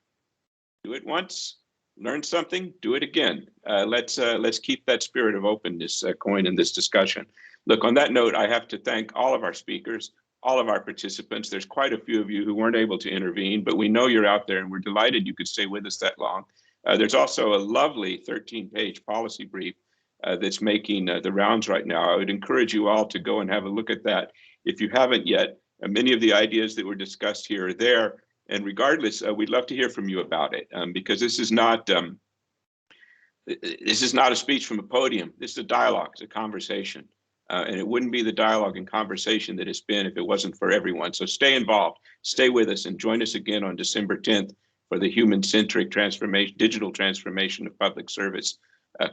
Do it once, learn something, do it again. Let's keep that spirit of openness going in this discussion. Look, on that note, I have to thank all of our speakers, all of our participants. There's quite a few of you who weren't able to intervene, but we know you're out there and we're delighted you could stay with us that long. There's also a lovely 13-page policy brief that's making the rounds right now. I would encourage you all to go and have a look at that if you haven't yet. Many of the ideas that were discussed here are there. And regardless, we'd love to hear from you about it, because this is not a speech from a podium. This is a dialogue, it's a conversation. And it wouldn't be the dialogue and conversation that it's been if it wasn't for everyone. So stay involved, stay with us, and join us again on December 10th for the human-centric transformation, digital transformation of public service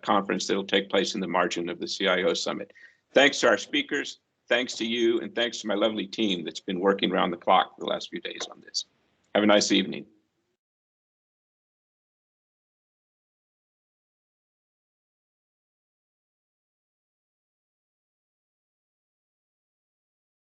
conference that will take place in the margin of the CIO Summit. Thanks to our speakers, thanks to you, and thanks to my lovely team that's been working around the clock for the last few days on this. Have a nice evening.